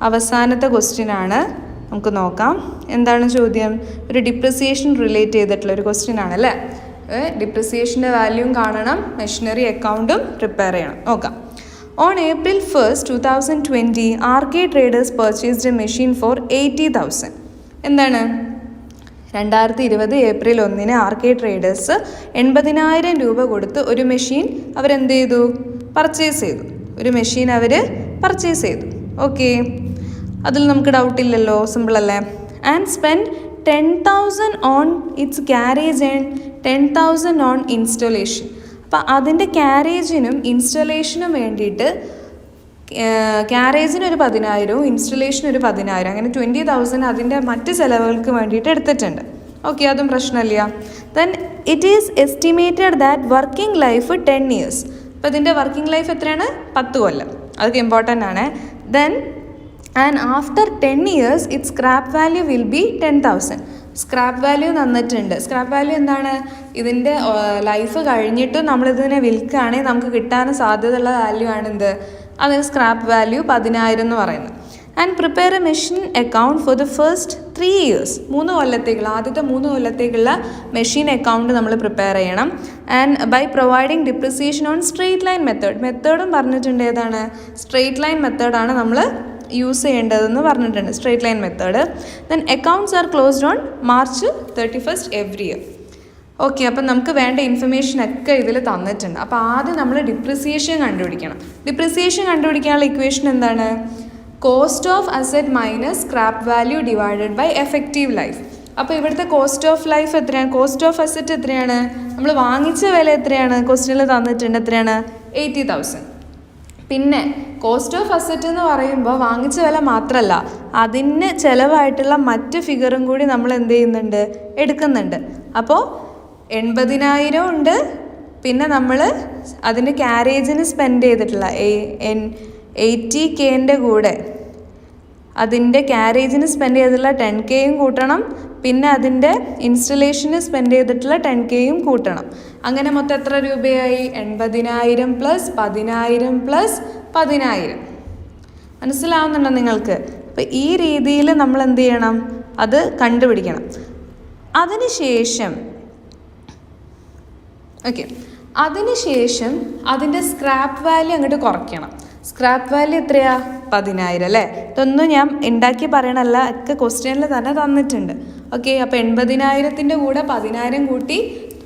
അവസാനത്തെ ക്വസ്റ്റ്യൻ ആണ്. നമുക്ക് നോക്കാം എന്താണ് ചോദ്യം. ഒരു ഡിപ്രിസിയേഷൻ റിലേറ്റ് ചെയ്തിട്ടുള്ള ഒരു ക്വസ്റ്റ്യൻ ആണല്ലേ. ഡിപ്രിസിയേഷൻ്റെ വാല്യൂം കാണണം, മെഷീനറി അക്കൗണ്ടും പ്രിപ്പയർ ചെയ്യണം. നോക്കാം. On April 1st, 2020 RK Traders purchased a machine for 80,000. എന്താണ്? 2020 April 1 RK Traders 80,000 രൂപ കൊടുത്ത് ഒരു മെഷീൻ അവരെന്ത് ചെയ്തു, പർച്ചേസ് ചെയ്തു. ഒരു മെഷീൻ അവർ പർച്ചേസ് ചെയ്തു. ഓക്കെ, അതിൽ നമുക്ക് ഡൗട്ടില്ലല്ലോ, സിമ്പിളല്ലേ. And spend 10,000 on its carriage and 10,000 on installation. അപ്പം അതിൻ്റെ ക്യാരേജിനും ഇൻസ്റ്റലേഷനും വേണ്ടിയിട്ട് ക്യാരേജിന് ഒരു 10,000, ഇൻസ്റ്റലേഷൻ ഒരു 10,000, അങ്ങനെ 20,000 അതിൻ്റെ മറ്റ് ചിലവുകൾക്ക് വേണ്ടിയിട്ട് എടുത്തിട്ടുണ്ട്. ഓക്കെ, അതും പ്രശ്നമില്ല. Then it is estimated that working life 10 years. അപ്പോൾ ഇതിൻ്റെ വർക്കിംഗ് ലൈഫ് എത്രയാണ്? 10 കൊല്ലം. അതൊക്കെ ഇമ്പോർട്ടൻ്റ് ആണ്. Then and after 10 years it scrap value will be 10,000. Scrap value തന്നിട്ടുണ്ട്. സ്ക്രാപ്പ് വാല്യൂ എന്താണ്? ഇതിൻ്റെ ലൈഫ് കഴിഞ്ഞിട്ടും നമ്മളിതിനെ വിൽക്കുകയാണെങ്കിൽ നമുക്ക് കിട്ടാൻ സാധ്യതയുള്ള വാല്യൂ ആണെന്ത്? അതിന് സ്ക്രാപ്പ് വാല്യൂ 10,000 എന്ന് പറയുന്നത്. And prepare a machine account for the first 3 years. 3 കൊല്ലത്തേക്കുള്ള, ആദ്യത്തെ 3 കൊല്ലത്തേക്കുള്ള മെഷീൻ അക്കൗണ്ട് നമ്മൾ പ്രിപ്പയർ ചെയ്യണം. And by providing depreciation on straight line method. മെത്തേഡും പറഞ്ഞിട്ടുണ്ട്. ഏതാണ്? സ്ട്രെയിറ്റ് ലൈൻ മെത്തേഡാണ് നമ്മൾ യൂസ് ചെയ്യേണ്ടതെന്ന് പറഞ്ഞിട്ടുണ്ട്, straight line method. Then accounts are closed on March 31st every year. Okay, അപ്പം നമുക്ക് വേണ്ട ഇൻഫർമേഷനൊക്കെ ഇതിൽ തന്നിട്ടുണ്ട്. അപ്പോൾ ആദ്യം നമ്മൾ ഡിപ്രിസിയേഷൻ കണ്ടുപിടിക്കണം. ഡിപ്രിസിയേഷൻ കണ്ടുപിടിക്കാനുള്ള ഇക്വേഷൻ എന്താണ്? Cost of asset minus scrap value divided by effective life. അപ്പോൾ ഇവിടുത്തെ കോസ്റ്റ് ഓഫ് ലൈഫ് എത്രയാണ്? കോസ്റ്റ് ഓഫ് അസെറ്റ് എത്രയാണ്? നമ്മൾ വാങ്ങിച്ച വില എത്രയാണ്? ക്വസ്റ്റ്യനിൽ തന്നിട്ടുണ്ട്. എത്രയാണ്? 80,000. പിന്നെ കോസ്റ്റ് ഓഫ് അസെറ്റ് എന്ന് പറയുമ്പോൾ വാങ്ങിച്ച വില മാത്രമല്ല, അതിന് ചിലവായിട്ടുള്ള മറ്റ് ഫിഗറും കൂടി നമ്മൾ എന്ത് ചെയ്യുന്നുണ്ട്? എടുക്കുന്നുണ്ട്. അപ്പോൾ 80,000 ഉണ്ട്. പിന്നെ നമ്മൾ അതിന് ക്യാരേജിന് സ്പെൻഡ് ചെയ്തിട്ടുള്ള 80K കൂടെ അതിൻ്റെ ക്യാരേജിന് സ്പെൻഡ് ചെയ്തിട്ടുള്ള 10K കൂട്ടണം. പിന്നെ അതിൻ്റെ ഇൻസ്റ്റലേഷന് സ്പെൻഡ് ചെയ്തിട്ടുള്ള 10K കൂട്ടണം. അങ്ങനെ മൊത്തം എത്ര രൂപയായി? 80,000 പ്ലസ് 10,000 പ്ലസ് 10,000. മനസ്സിലാവുന്നുണ്ടോ നിങ്ങൾക്ക്? അപ്പോൾ ഈ രീതിയിൽ നമ്മൾ എന്ത് ചെയ്യണം? അത് കണ്ടുപിടിക്കണം. അതിനുശേഷം അതിൻ്റെ സ്ക്രാപ്പ് വാല്യൂ അങ്ങോട്ട് കുറയ്ക്കണം. സ്ക്രാപ്പ് വാല്യൂ എത്രയാ? 10,000 അല്ലേ? ഇതൊന്നും ഞാൻ ഉണ്ടാക്കി പറയണല്ല, ഒക്കെ ക്വസ്റ്റ്യനിൽ തന്നെ തന്നിട്ടുണ്ട്. ഓക്കെ, അപ്പോൾ 80,000 കൂടെ 10,000 കൂട്ടി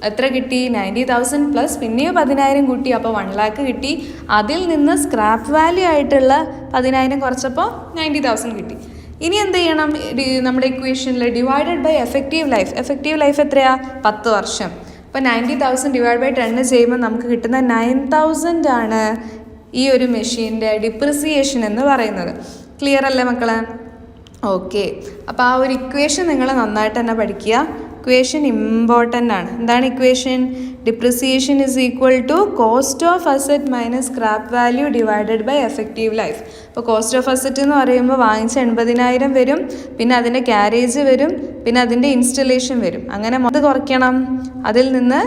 എത്ര കിട്ടി? 90,000 പ്ലസ് പിന്നെയും 10,000 കൂട്ടി, അപ്പോൾ 1 lakh കിട്ടി. അതിൽ നിന്ന് സ്ക്രാപ്പ് വാല്യൂ ആയിട്ടുള്ള 10,000 കുറച്ചപ്പോൾ 90,000 കിട്ടി. ഇനി എന്ത് ചെയ്യണം? നമ്മുടെ ഇക്വേഷനിൽ divided by effective life. Effective life എത്രയാ? 10 വർഷം. അപ്പോൾ 90,000 ഡിവൈഡ് ബൈ 10 ചെയ്യുമ്പോൾ നമുക്ക് കിട്ടുന്ന 9,000 ആണ് ഈ ഒരു മെഷീൻ്റെ ഡിപ്രിസിയേഷൻ എന്ന് പറയുന്നത്. ക്ലിയർ അല്ലേ മക്കളെ? ഓക്കെ, അപ്പോൾ ആ ഒരു ഇക്വേഷൻ നിങ്ങൾ നന്നായിട്ട് തന്നെ പഠിക്കുക. ഇക്വേഷൻ ഇമ്പോർട്ടൻ്റ് ആണ്. എന്താണ് equation? Depreciation is equal to cost of asset minus scrap value divided by effective life. അപ്പോൾ കോസ്റ്റ് ഓഫ് അസെറ്റ് എന്ന് പറയുമ്പോൾ വാങ്ങിച്ച 80,000 വരും, പിന്നെ അതിൻ്റെ ക്യാരേജ് വരും, പിന്നെ അതിൻ്റെ ഇൻസ്റ്റലേഷൻ വരും. അങ്ങനെ മൊത്തം കുറയ്ക്കണം. അതിൽ നിന്ന്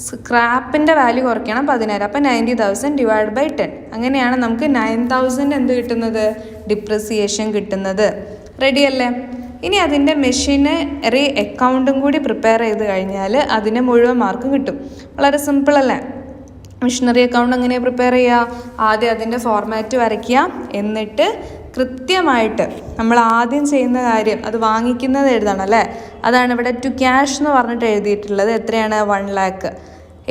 സ്ക്രാപ്പിൻ്റെ വാല്യൂ കുറയ്ക്കണം 10,000. അപ്പോൾ 90,000 ഡിവൈഡ് ബൈ 10. അങ്ങനെയാണ് നമുക്ക് 9,000 എന്ത് കിട്ടുന്നത്? ഡിപ്രിസിയേഷൻ കിട്ടുന്നത്. റെഡിയല്ലേ? ഇനി അതിൻ്റെ മെഷീനറി അക്കൗണ്ടും കൂടി പ്രിപ്പയർ ചെയ്ത് കഴിഞ്ഞാൽ അതിന് മുഴുവൻ മാർക്കും കിട്ടും. വളരെ സിമ്പിളല്ലേ? മിഷനറി അക്കൗണ്ട് എങ്ങനെയാണ് പ്രിപ്പയർ ചെയ്യുക? ആദ്യം അതിൻ്റെ ഫോർമാറ്റ് വരയ്ക്കുക, എന്നിട്ട് കൃത്യമായിട്ട് നമ്മൾ ആദ്യം ചെയ്യുന്ന കാര്യം അത് വാങ്ങിക്കുന്നത് എഴുതണം അല്ലേ. അതാണ് ഇവിടെ ടു ക്യാഷ് എന്ന് പറഞ്ഞിട്ട് എഴുതിയിട്ടുള്ളത്. എത്രയാണ്? 1 lakh,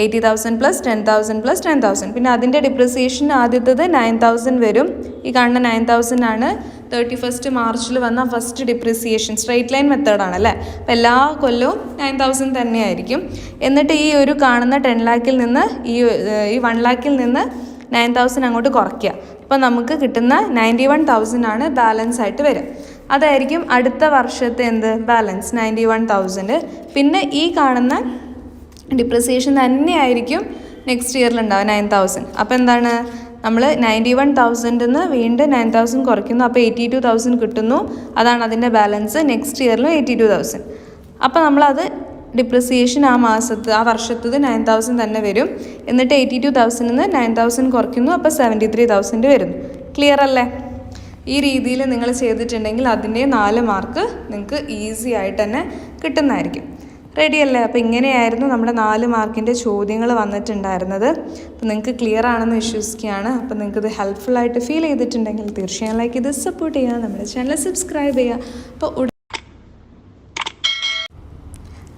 80,000 പ്ലസ് 10,000 പ്ലസ് 10,000. പിന്നെ അതിൻ്റെ ഡിപ്രിസിയേഷൻ ആദ്യത്തത് 9,000 വരും. ഈ കാണുന്ന 9,000 ആണ് 31 മാർച്ചിൽ വന്ന ഫസ്റ്റ് ഡിപ്രിസിയേഷൻ. സ്ട്രെയിറ്റ് ലൈൻ മെത്തേഡാണ് അല്ലേ. അപ്പോൾ എല്ലാ കൊല്ലവും 9,000 തന്നെയായിരിക്കും. എന്നിട്ട് ഈ ഒരു കാണുന്ന 10 lakhൽ നിന്ന് ഈ 1 lakhൽ നിന്ന് 9,000 അങ്ങോട്ട് കുറയ്ക്കുക. അപ്പോൾ നമുക്ക് കിട്ടുന്ന 91,000 ആണ് ബാലൻസ് ആയിട്ട് വരിക. അതായിരിക്കും അടുത്ത വർഷത്തെ ബാലൻസ് 91,000. പിന്നെ ഈ കാണുന്ന ഡിപ്രിസിയേഷൻ തന്നെയായിരിക്കും നെക്സ്റ്റ് ഇയറിൽ ഉണ്ടാവുക 9,000. അപ്പോൾ എന്താണ്, നമ്മൾ 91,000 വീണ്ടും 9,000 കുറയ്ക്കുന്നു. അപ്പോൾ 82,000 കിട്ടുന്നു. അതാണ് അതിൻ്റെ ബാലൻസ്. നെക്സ്റ്റ് ഇയറിലും 82,000. അപ്പോൾ നമ്മളത് ഡിപ്രിസിയേഷൻ ആ വർഷത്തത് 9,000 തന്നെ വരും. എന്നിട്ട് 82,000 9,000 കുറയ്ക്കുന്നു. അപ്പോൾ 73,000 വരുന്നു. ക്ലിയർ അല്ലേ? ഈ രീതിയിൽ നിങ്ങൾ ചെയ്തിട്ടുണ്ടെങ്കിൽ അതിൻ്റെ 4 മാർക്ക് നിങ്ങൾക്ക് ഈസി ആയിട്ട് തന്നെ കിട്ടുന്നതായിരിക്കും. റെഡി അല്ലേ? അപ്പോൾ ഇങ്ങനെയായിരുന്നു നമ്മുടെ 4 മാർക്കിൻ്റെ ചോദ്യങ്ങൾ വന്നിട്ടുണ്ടായിരുന്നത്. അപ്പോൾ നിങ്ങൾക്ക് ക്ലിയർ ആണെന്ന് വിശ്വസിക്കുകയാണ്. അപ്പോൾ നിങ്ങൾക്കിത് ഹെൽപ്ഫുള്ളായിട്ട് ഫീൽ ചെയ്തിട്ടുണ്ടെങ്കിൽ തീർച്ചയായും ലൈക്ക് ചെയ്ത് സപ്പോർട്ട് ചെയ്യുക, നമ്മുടെ ചാനൽ സബ്സ്ക്രൈബ് ചെയ്യുക. അപ്പോൾ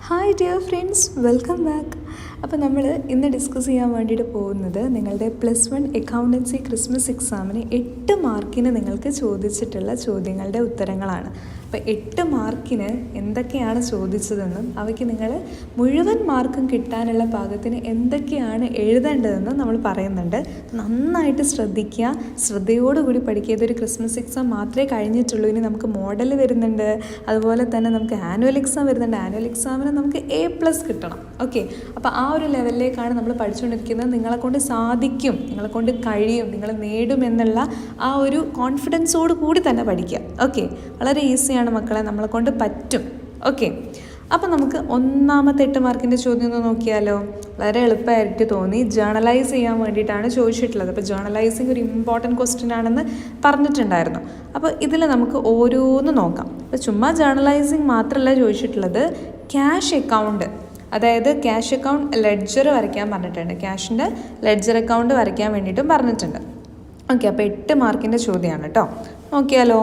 hi dear friends, welcome back. അപ്പോൾ നമ്മൾ ഇന്ന് ഡിസ്കസ് ചെയ്യാൻ വേണ്ടിയിട്ട് പോകുന്നത് നിങ്ങളുടെ +1 അക്കൗണ്ടൻസി ക്രിസ്മസ് എക്സാമിന് 8 മാർക്കിന് നിങ്ങൾക്ക് ചോദിച്ചിട്ടുള്ള ചോദ്യങ്ങളുടെ ഉത്തരങ്ങളാണ്. അപ്പോൾ 8 മാർക്കിന് എന്തൊക്കെയാണ് ചോദിച്ചതെന്നും അവയ്ക്ക് നിങ്ങൾ മുഴുവൻ മാർക്കും കിട്ടാനുള്ള പാകത്തിന് എന്തൊക്കെയാണ് എഴുതേണ്ടതെന്നും നമ്മൾ പറയുന്നുണ്ട്. നന്നായിട്ട് ശ്രദ്ധിക്കുക, ശ്രദ്ധയോടുകൂടി പഠിക്കുക. ഇതൊരു ക്രിസ്മസ് എക്സാം മാത്രമേ കഴിഞ്ഞിട്ടുള്ളൂ. ഇനി നമുക്ക് മോഡൽ വരുന്നുണ്ട്, അതുപോലെ തന്നെ നമുക്ക് ആനുവൽ എക്സാം വരുന്നുണ്ട്. ആനുവൽ എക്സാമിന് നമുക്ക് A+ കിട്ടണം. ഓക്കെ, അപ്പോൾ ആ ഒരു ലെവലിലേക്കാണ് നമ്മൾ പഠിച്ചുകൊണ്ടിരിക്കുന്നത്. നിങ്ങളെക്കൊണ്ട് സാധിക്കും, നിങ്ങളെക്കൊണ്ട് കഴിയും, നിങ്ങൾ നേടുമെന്നുള്ള ആ ഒരു കോൺഫിഡൻസോട് കൂടി തന്നെ പഠിക്കുക. ഓക്കെ, വളരെ ഈസിയാണ് മക്കളെ, നമ്മളെ കൊണ്ട് പറ്റും. ഓക്കെ, അപ്പോൾ നമുക്ക് ഒന്നാമത്തെ 8 മാർക്കിൻ്റെ ചോദ്യം ഒന്ന് നോക്കിയാലോ. വളരെ എളുപ്പമായിട്ട് തോന്നി. ജേർണലൈസ് ചെയ്യാൻ വേണ്ടിയിട്ടാണ് ചോദിച്ചിട്ടുള്ളത്. അപ്പോൾ ജേർണലൈസിങ് ഒരു ഇമ്പോർട്ടൻറ്റ് ക്വസ്റ്റ്യൻ ആണെന്ന് പറഞ്ഞിട്ടുണ്ടായിരുന്നു. അപ്പോൾ ഇതിൽ നമുക്ക് ഓരോന്ന് നോക്കാം. അപ്പോൾ ചുമ്മാ ജേർണലൈസിങ് മാത്രമല്ല ചോദിച്ചിട്ടുള്ളത്, ക്യാഷ് അക്കൗണ്ട്, അതായത് ക്യാഷ് അക്കൗണ്ട് ലെഡ്ജർ വരയ്ക്കാൻ പറഞ്ഞിട്ടുണ്ട്. ക്യാഷിൻ്റെ ലെഡ്ജർ അക്കൗണ്ട് വരയ്ക്കാൻ വേണ്ടിയിട്ടും പറഞ്ഞിട്ടുണ്ട്. ഓക്കെ, അപ്പോൾ 8 മാർക്കിൻ്റെ ചോദ്യമാണ് കേട്ടോ. നോക്കിയാലോ.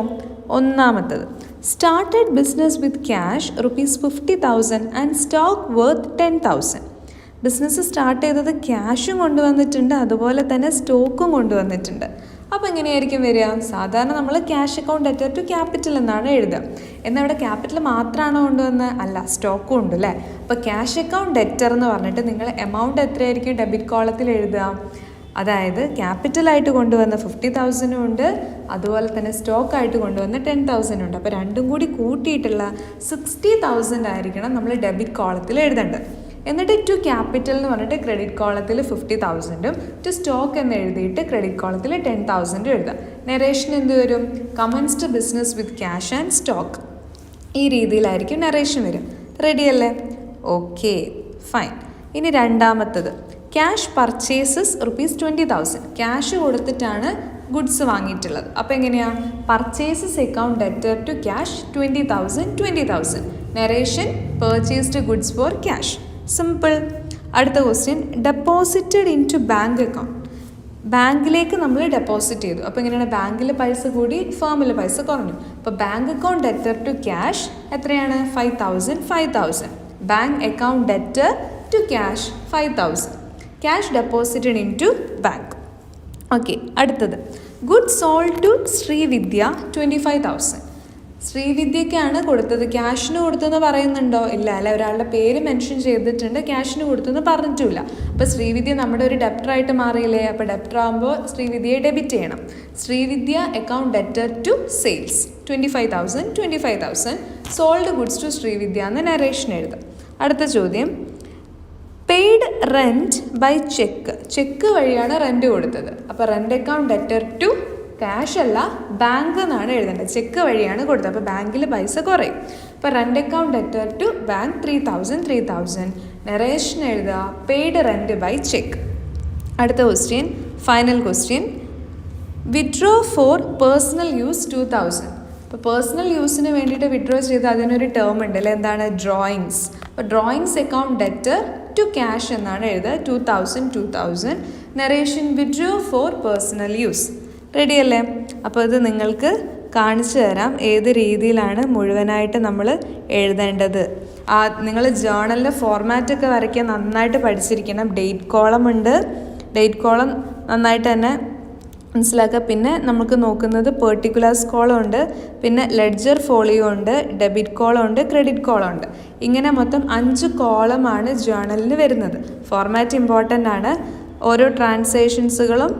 ഒന്നാമത്തത്, started business with cash ₹50,000 and stock worth 10,000. Business start ചെയ്തത് ക്യാഷും കൊണ്ടുവന്നിട്ടുണ്ട്, അതുപോലെ തന്നെ സ്റ്റോക്കും കൊണ്ടുവന്നിട്ടുണ്ട്. അപ്പോൾ എങ്ങനെയായിരിക്കും വരിക? സാധാരണ നമ്മൾ cash account debtor to capital എന്നാണ് എഴുതുക. എന്നാൽ ഇവിടെ ക്യാപിറ്റൽ മാത്രമാണോ കൊണ്ടുവന്നത്? അല്ല, സ്റ്റോക്കും ഉണ്ട് അല്ലേ. അപ്പോൾ ക്യാഷ് അക്കൗണ്ട് ഡെറ്റർ എന്ന് പറഞ്ഞിട്ട് നിങ്ങൾ എമൗണ്ട് എത്രയായിരിക്കും ഡെബിറ്റ് കോളത്തിൽ എഴുതുക? അതായത് ക്യാപിറ്റലായിട്ട് കൊണ്ടുവന്ന 50,000 ഉണ്ട്, അതുപോലെ തന്നെ സ്റ്റോക്കായിട്ട് കൊണ്ടുവന്ന 10,000 ഉണ്ട്. അപ്പോൾ രണ്ടും കൂടി കൂട്ടിയിട്ടുള്ള 60,000 ആയിരിക്കണം നമ്മൾ ഡെബിറ്റ് കോളത്തിൽ എഴുതേണ്ടത്. എന്നിട്ട് ടു ക്യാപിറ്റൽ എന്ന് പറഞ്ഞിട്ട് ക്രെഡിറ്റ് കോളത്തിൽ 50,000ഉം ടു സ്റ്റോക്ക് എന്ന് എഴുതിയിട്ട് ക്രെഡിറ്റ് കോളത്തിൽ 10,000 എഴുതാം. നെറേഷൻ എന്ത് വരും? Commenced business with cash and stock. ഈ രീതിയിലായിരിക്കും നെറേഷൻ വരും. റെഡി അല്ലേ? Okay, fine. ഇനി രണ്ടാമത്തത്, ക്യാഷ് പർച്ചേസസ് ₹20,000. ക്യാഷ് കൊടുത്തിട്ടാണ് ഗുഡ്സ് വാങ്ങിയിട്ടുള്ളത്. അപ്പോൾ എങ്ങനെയാണ്? Purchases account debtor to cash 20,000. Narration purchased goods for cash. Simple. അടുത്ത question, deposited into bank account. ബാങ്കിലേക്ക് നമ്മൾ ഡെപ്പോസിറ്റ് ചെയ്തു. അപ്പോൾ എങ്ങനെയാണ്? ബാങ്കിൽ പൈസ കൂടി, ഫേമിൽ പൈസ കുറഞ്ഞു. അപ്പോൾ bank account debtor to cash എത്രയാണ്? 5,000. Bank account debtor to cash 5,000. Cash deposited into bank. Okay, അടുത്തത്, ഗുഡ്സ് സോൾഡ് ടു ശ്രീവിദ്യ 25,000. ശ്രീവിദ്യക്കാണ് കൊടുത്തത്. ക്യാഷിന് കൊടുത്തെന്ന് പറയുന്നുണ്ടോ? ഇല്ല അല്ലെ, ഒരാളുടെ പേര് മെൻഷൻ ചെയ്തിട്ടുണ്ട്, ക്യാഷിന് കൊടുത്തെന്ന് പറഞ്ഞിട്ടില്ല. അപ്പോൾ ശ്രീവിദ്യ നമ്മുടെ ഒരു ഡെപ്റ്ററായിട്ട് മാറിയില്ലേ. അപ്പോൾ ഡെപ്റ്റർ ആകുമ്പോൾ ശ്രീവിദ്യയെ ഡെബിറ്റ് ചെയ്യണം. Srividya account debtor to sales 25,000. Sold goods to Srividya എന്ന് നരേഷൻ എഴുതാം. അടുത്ത ചോദ്യം, പെയ്ഡ് റെൻറ്റ് ബൈ ചെക്ക് വഴിയാണ് റെൻറ്റ് കൊടുത്തത്. അപ്പോൾ rent account debtor to cash അല്ല, ബാങ്ക് എന്നാണ് എഴുതേണ്ടത്. ചെക്ക് വഴിയാണ് കൊടുത്തത്, അപ്പോൾ ബാങ്കിൽ പൈസ കുറയും. അപ്പോൾ rent account debtor to bank 3,000. Narration എഴുതുക, പെയ്ഡ് റെൻറ്റ് ബൈ ചെക്ക്. അടുത്ത question, final question, withdraw for personal use 2,000. അപ്പോൾ പേഴ്സണൽ യൂസിന് വേണ്ടിയിട്ട് വിഡ്രോ ചെയ്ത് അതിനൊരു ടേം ഉണ്ട് അല്ലേ, എന്താണ് ഡ്രോയിങ്സ്. അപ്പോൾ drawings account debtor to cash എന്നാണ് എഴുതുക. 2000 narration withdraw for personal use. Ready അല്ലേ? അപ്പോൾ ഇത് നിങ്ങൾക്ക് കാണിച്ചു തരാം ഏത് രീതിയിലാണ് മുഴുവനായിട്ട് നമ്മൾ എഴുതേണ്ടത്. നിങ്ങൾ ജേണലിൻ്റെ ഫോർമാറ്റൊക്കെ വരയ്ക്കാൻ നന്നായിട്ട് പഠിച്ചിരിക്കണം. ഡേറ്റ് കോളം ഉണ്ട്, ഡേറ്റ് കോളം നന്നായിട്ട് തന്നെ മനസ്സിലാക്കുക. പിന്നെ നമുക്ക് നോക്കുന്നത് പെർട്ടിക്കുലേഴ്സ് കോളം ഉണ്ട്, പിന്നെ ലെഡ്ജർ ഫോളിയോ ഉണ്ട്, ഡെബിറ്റ് കോളം ഉണ്ട്, ക്രെഡിറ്റ് കോളം ഉണ്ട്. ഇങ്ങനെ മൊത്തം 5 കോളമാണ് ജേണലിന് വരുന്നത്. ഫോർമാറ്റ് ഇമ്പോർട്ടൻ്റ് ആണ്. ഓരോ ട്രാൻസാക്ഷൻസുകളും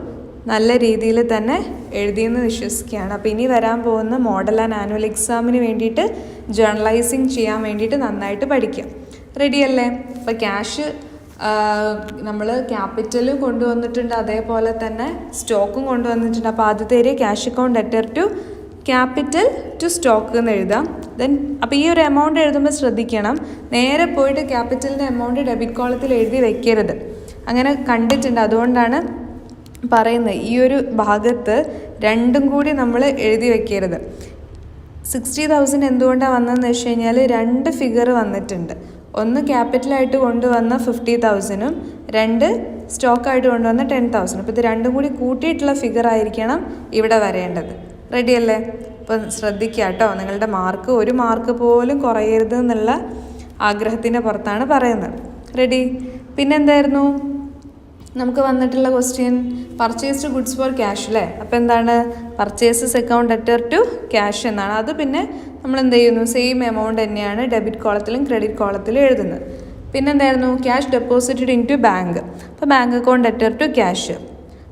നല്ല രീതിയിൽ തന്നെ എഴുതിയെന്ന് വിശ്വസിക്കുകയാണ്. അപ്പോൾ ഇനി വരാൻ പോകുന്ന മോഡൽ ആൻഡ് ആനുവൽ എക്സാമിന് വേണ്ടിയിട്ട് ജേർണലൈസിങ് ചെയ്യാൻ വേണ്ടിയിട്ട് നന്നായിട്ട് പഠിക്കാം. റെഡിയല്ലേ? അപ്പോൾ ക്യാഷ് നമ്മൾ ക്യാപിറ്റലും കൊണ്ടുവന്നിട്ടുണ്ട്, അതേപോലെ തന്നെ സ്റ്റോക്കും കൊണ്ടുവന്നിട്ടുണ്ട്. അപ്പോൾ ആദ്യത്തെ area cash account debtor to capital to stock എന്ന് എഴുതാം. ദെൻ അപ്പോൾ ഈ ഒരു എമൗണ്ട് എഴുതുമ്പോൾ ശ്രദ്ധിക്കണം, നേരെ പോയിട്ട് ക്യാപിറ്റലിൻ്റെ എമൗണ്ട് ഡെബിറ്റ് കോളത്തിൽ എഴുതി വെക്കരുത്. അങ്ങനെ കണ്ടിട്ടുണ്ട്, അതുകൊണ്ടാണ് പറയുന്നത് ഈ ഒരു ഭാഗത്ത് രണ്ടും കൂടി നമ്മൾ എഴുതി വെക്കരുത്. 60,000 എന്തുകൊണ്ടാണ് വന്നതെന്ന് വെച്ച് കഴിഞ്ഞാൽ 2 ഫിഗർ വന്നിട്ടുണ്ട്. ഒന്ന് ക്യാപിറ്റലായിട്ട് കൊണ്ടുവന്ന 50,000-ഉം 2 സ്റ്റോക്കായിട്ട് കൊണ്ടുവന്ന 10,000. അപ്പോൾ ഇത് രണ്ടും കൂടി കൂട്ടിയിട്ടുള്ള ഫിഗർ ആയിരിക്കണം ഇവിടെ വരേണ്ടത്. റെഡിയല്ലേ? അപ്പോൾ ശ്രദ്ധിക്കുക കേട്ടോ, നിങ്ങളുടെ മാർക്ക് 1 മാർക്ക് പോലും കുറയരുത് എന്നുള്ള ആഗ്രഹത്തിൻ്റെ പുറത്താണ് പറയുന്നത്. റെഡി? പിന്നെന്തായിരുന്നു നമുക്ക് വന്നിട്ടുള്ള question? Purchased goods for cash അല്ലേ? അപ്പോൾ എന്താണ് purchases account debtor to cash എന്നാണ്. അത് പിന്നെ നമ്മൾ എന്ത് ചെയ്യുന്നു, സെയിം എമൗണ്ട് തന്നെയാണ് ഡെബിറ്റ് കോളത്തിലും ക്രെഡിറ്റ് കോളത്തിലും എഴുതുന്നത്. പിന്നെന്തായിരുന്നു cash deposited into bank. അപ്പോൾ bank account debtor to cash.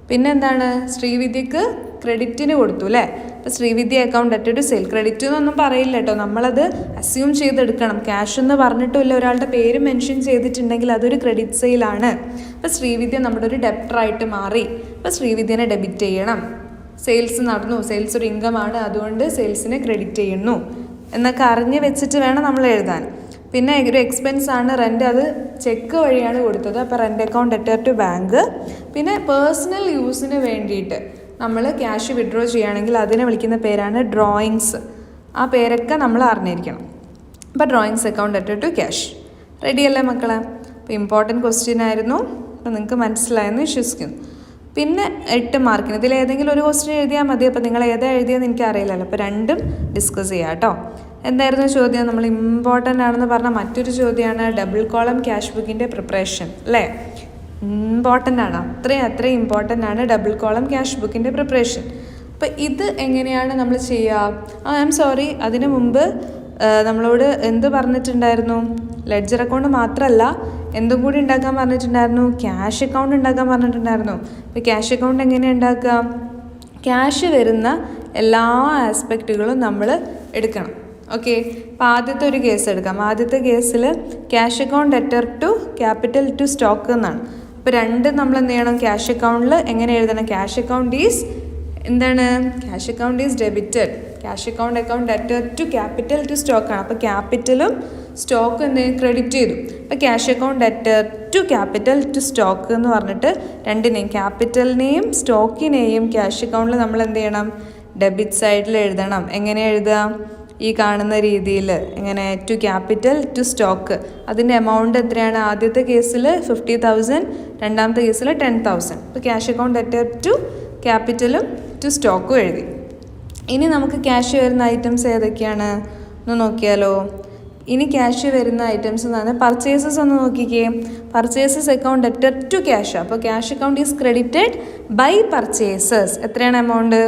പിന്നെന്താണ് ശ്രീവിദ്യക്ക് ക്രെഡിറ്റിന് കൊടുത്തു അല്ലേ? അപ്പോൾ Sreevidya account debtor to sale. Credit എന്നൊന്നും പറയില്ല കേട്ടോ, നമ്മളത് അസ്യൂം ചെയ്തെടുക്കണം. ക്യാഷ് എന്ന് പറഞ്ഞിട്ടില്ല, ഒരാളുടെ പേര് മെൻഷൻ ചെയ്തിട്ടുണ്ടെങ്കിൽ അതൊരു ക്രെഡിറ്റ് സെയിലാണ്. അപ്പോൾ ശ്രീവിദ്യ നമ്മുടെ ഒരു ഡെപ്റ്ററായിട്ട് മാറി. അപ്പോൾ ശ്രീവിദ്യനെ ഡെബിറ്റ് ചെയ്യണം. സെയിൽസ് നടന്നു, സെയിൽസ് ഒരു ഇൻകമാണ്, അതുകൊണ്ട് സെയിൽസിനെ ക്രെഡിറ്റ് ചെയ്യുന്നു എന്നൊക്കെ അറിഞ്ഞ് വെച്ചിട്ട് വേണം നമ്മൾ എഴുതാൻ. പിന്നെ ഒരു എക്സ്പെൻസ് ആണ് റെൻ്റ്, അത് ചെക്ക് വഴിയാണ് കൊടുത്തത്. അപ്പോൾ rent account debtor to bank. പിന്നെ പേഴ്സണൽ യൂസിന് വേണ്ടിയിട്ട് നമ്മൾ ക്യാഷ് വിഡ്രോ ചെയ്യുകയാണെങ്കിൽ അതിനെ വിളിക്കുന്ന പേരാണ് ഡ്രോയിങ്സ്. ആ പേരൊക്കെ നമ്മൾ അറിഞ്ഞിരിക്കണം. അപ്പോൾ drawings account debtor to cash. റെഡിയല്ലേ മക്കളെ? അപ്പോൾ ഇമ്പോർട്ടൻറ്റ് ക്വസ്റ്റ്യൻ ആയിരുന്നു. അപ്പോൾ നിങ്ങൾക്ക് മനസ്സിലായെന്ന് വിശ്വസിക്കുന്നു. പിന്നെ 8 മാർക്കിന് ഇതിൽ ഏതെങ്കിലും ഒരു ക്വസ്റ്റ്യൻ എഴുതിയാൽ മതി. അപ്പോൾ നിങ്ങൾ ഏതാ എഴുതിയെന്ന് എനിക്ക് അറിയില്ലല്ലോ. അപ്പോൾ രണ്ടും ഡിസ്കസ് ചെയ്യാം കേട്ടോ. എന്തായിരുന്നു ചോദ്യം? നമ്മൾ ഇമ്പോർട്ടൻ്റ് ആണെന്ന് പറഞ്ഞാൽ മറ്റൊരു ചോദ്യമാണ് ഡബിൾ കോളം ക്യാഷ് ബുക്കിൻ്റെ പ്രിപ്പറേഷൻ അല്ലേ? ഇമ്പോർട്ടൻ്റ് ആണ്, അത്രയും ഇമ്പോർട്ടൻ്റ് ആണ് ഡബിൾ കോളം ക്യാഷ് ബുക്കിൻ്റെ പ്രിപ്പറേഷൻ. അപ്പോൾ ഇത് എങ്ങനെയാണ് നമ്മൾ ചെയ്യുക? ഐ ആം സോറി, അതിനു മുമ്പ് നമ്മളോട് എന്ത് പറഞ്ഞിട്ടുണ്ടായിരുന്നു? ലെഡ്ജർ അക്കൗണ്ട് മാത്രമല്ല എന്തും കൂടി ഉണ്ടാക്കാൻ പറഞ്ഞിട്ടുണ്ടായിരുന്നു, ക്യാഷ് അക്കൗണ്ട് ഉണ്ടാക്കാൻ പറഞ്ഞിട്ടുണ്ടായിരുന്നു. അപ്പോൾ ക്യാഷ് അക്കൗണ്ട് എങ്ങനെയാണ് ഉണ്ടാക്കുക? ക്യാഷ് വരുന്ന എല്ലാ ആസ്പെക്റ്റുകളും നമ്മൾ എടുക്കണം. ഓക്കെ, അപ്പോൾ ആദ്യത്തെ ഒരു കേസ് എടുക്കാം. ആദ്യത്തെ കേസിൽ cash account debtor to capital to stock എന്നാണ്. അപ്പോൾ രണ്ട് നമ്മൾ എന്ത് ചെയ്യണം? ക്യാഷ് അക്കൗണ്ടിൽ എങ്ങനെ എഴുതണം? ക്യാഷ് അക്കൗണ്ട് ഈസ് എന്താണ്? Cash account is debited. Cash account debtor to capital to സ്റ്റോക്കാണ്. അപ്പോൾ ക്യാപിറ്റലും സ്റ്റോക്ക് എന്ത് ക്രെഡിറ്റ് ചെയ്തു. അപ്പോൾ cash account debtor to capital to stock എന്ന് പറഞ്ഞിട്ട് രണ്ടിനെയും, ക്യാപിറ്റലിനെയും സ്റ്റോക്കിനെയും ക്യാഷ് അക്കൗണ്ടിൽ നമ്മൾ എന്ത് ചെയ്യണം? ഡെബിറ്റ് സൈഡിൽ എഴുതണം. എങ്ങനെ എഴുതുക? ഈ കാണുന്ന രീതിയിൽ. എങ്ങനെ? To capital to stock. അതിൻ്റെ എമൗണ്ട് എത്രയാണ്? ആദ്യത്തെ കേസിൽ 50,000, രണ്ടാമത്തെ കേസിൽ 10,000. അപ്പോൾ ക്യാഷ് അക്കൗണ്ട് ഡെറ്റർ ടു ക്യാപിറ്റലും ടു സ്റ്റോക്കും എഴുതി. ഇനി നമുക്ക് ക്യാഷ് വരുന്ന ഐറ്റംസ് ഏതൊക്കെയാണ് ഒന്ന് നോക്കിയാലോ? ഇനി ക്യാഷ് വരുന്ന ഐറ്റംസ് എന്ന് പറഞ്ഞാൽ പർച്ചേസസ് ഒന്ന് നോക്കിക്കേ. Purchases account debtor to cash. അപ്പോൾ cash account is credited by purchases. എത്രയാണ് എമൗണ്ട്?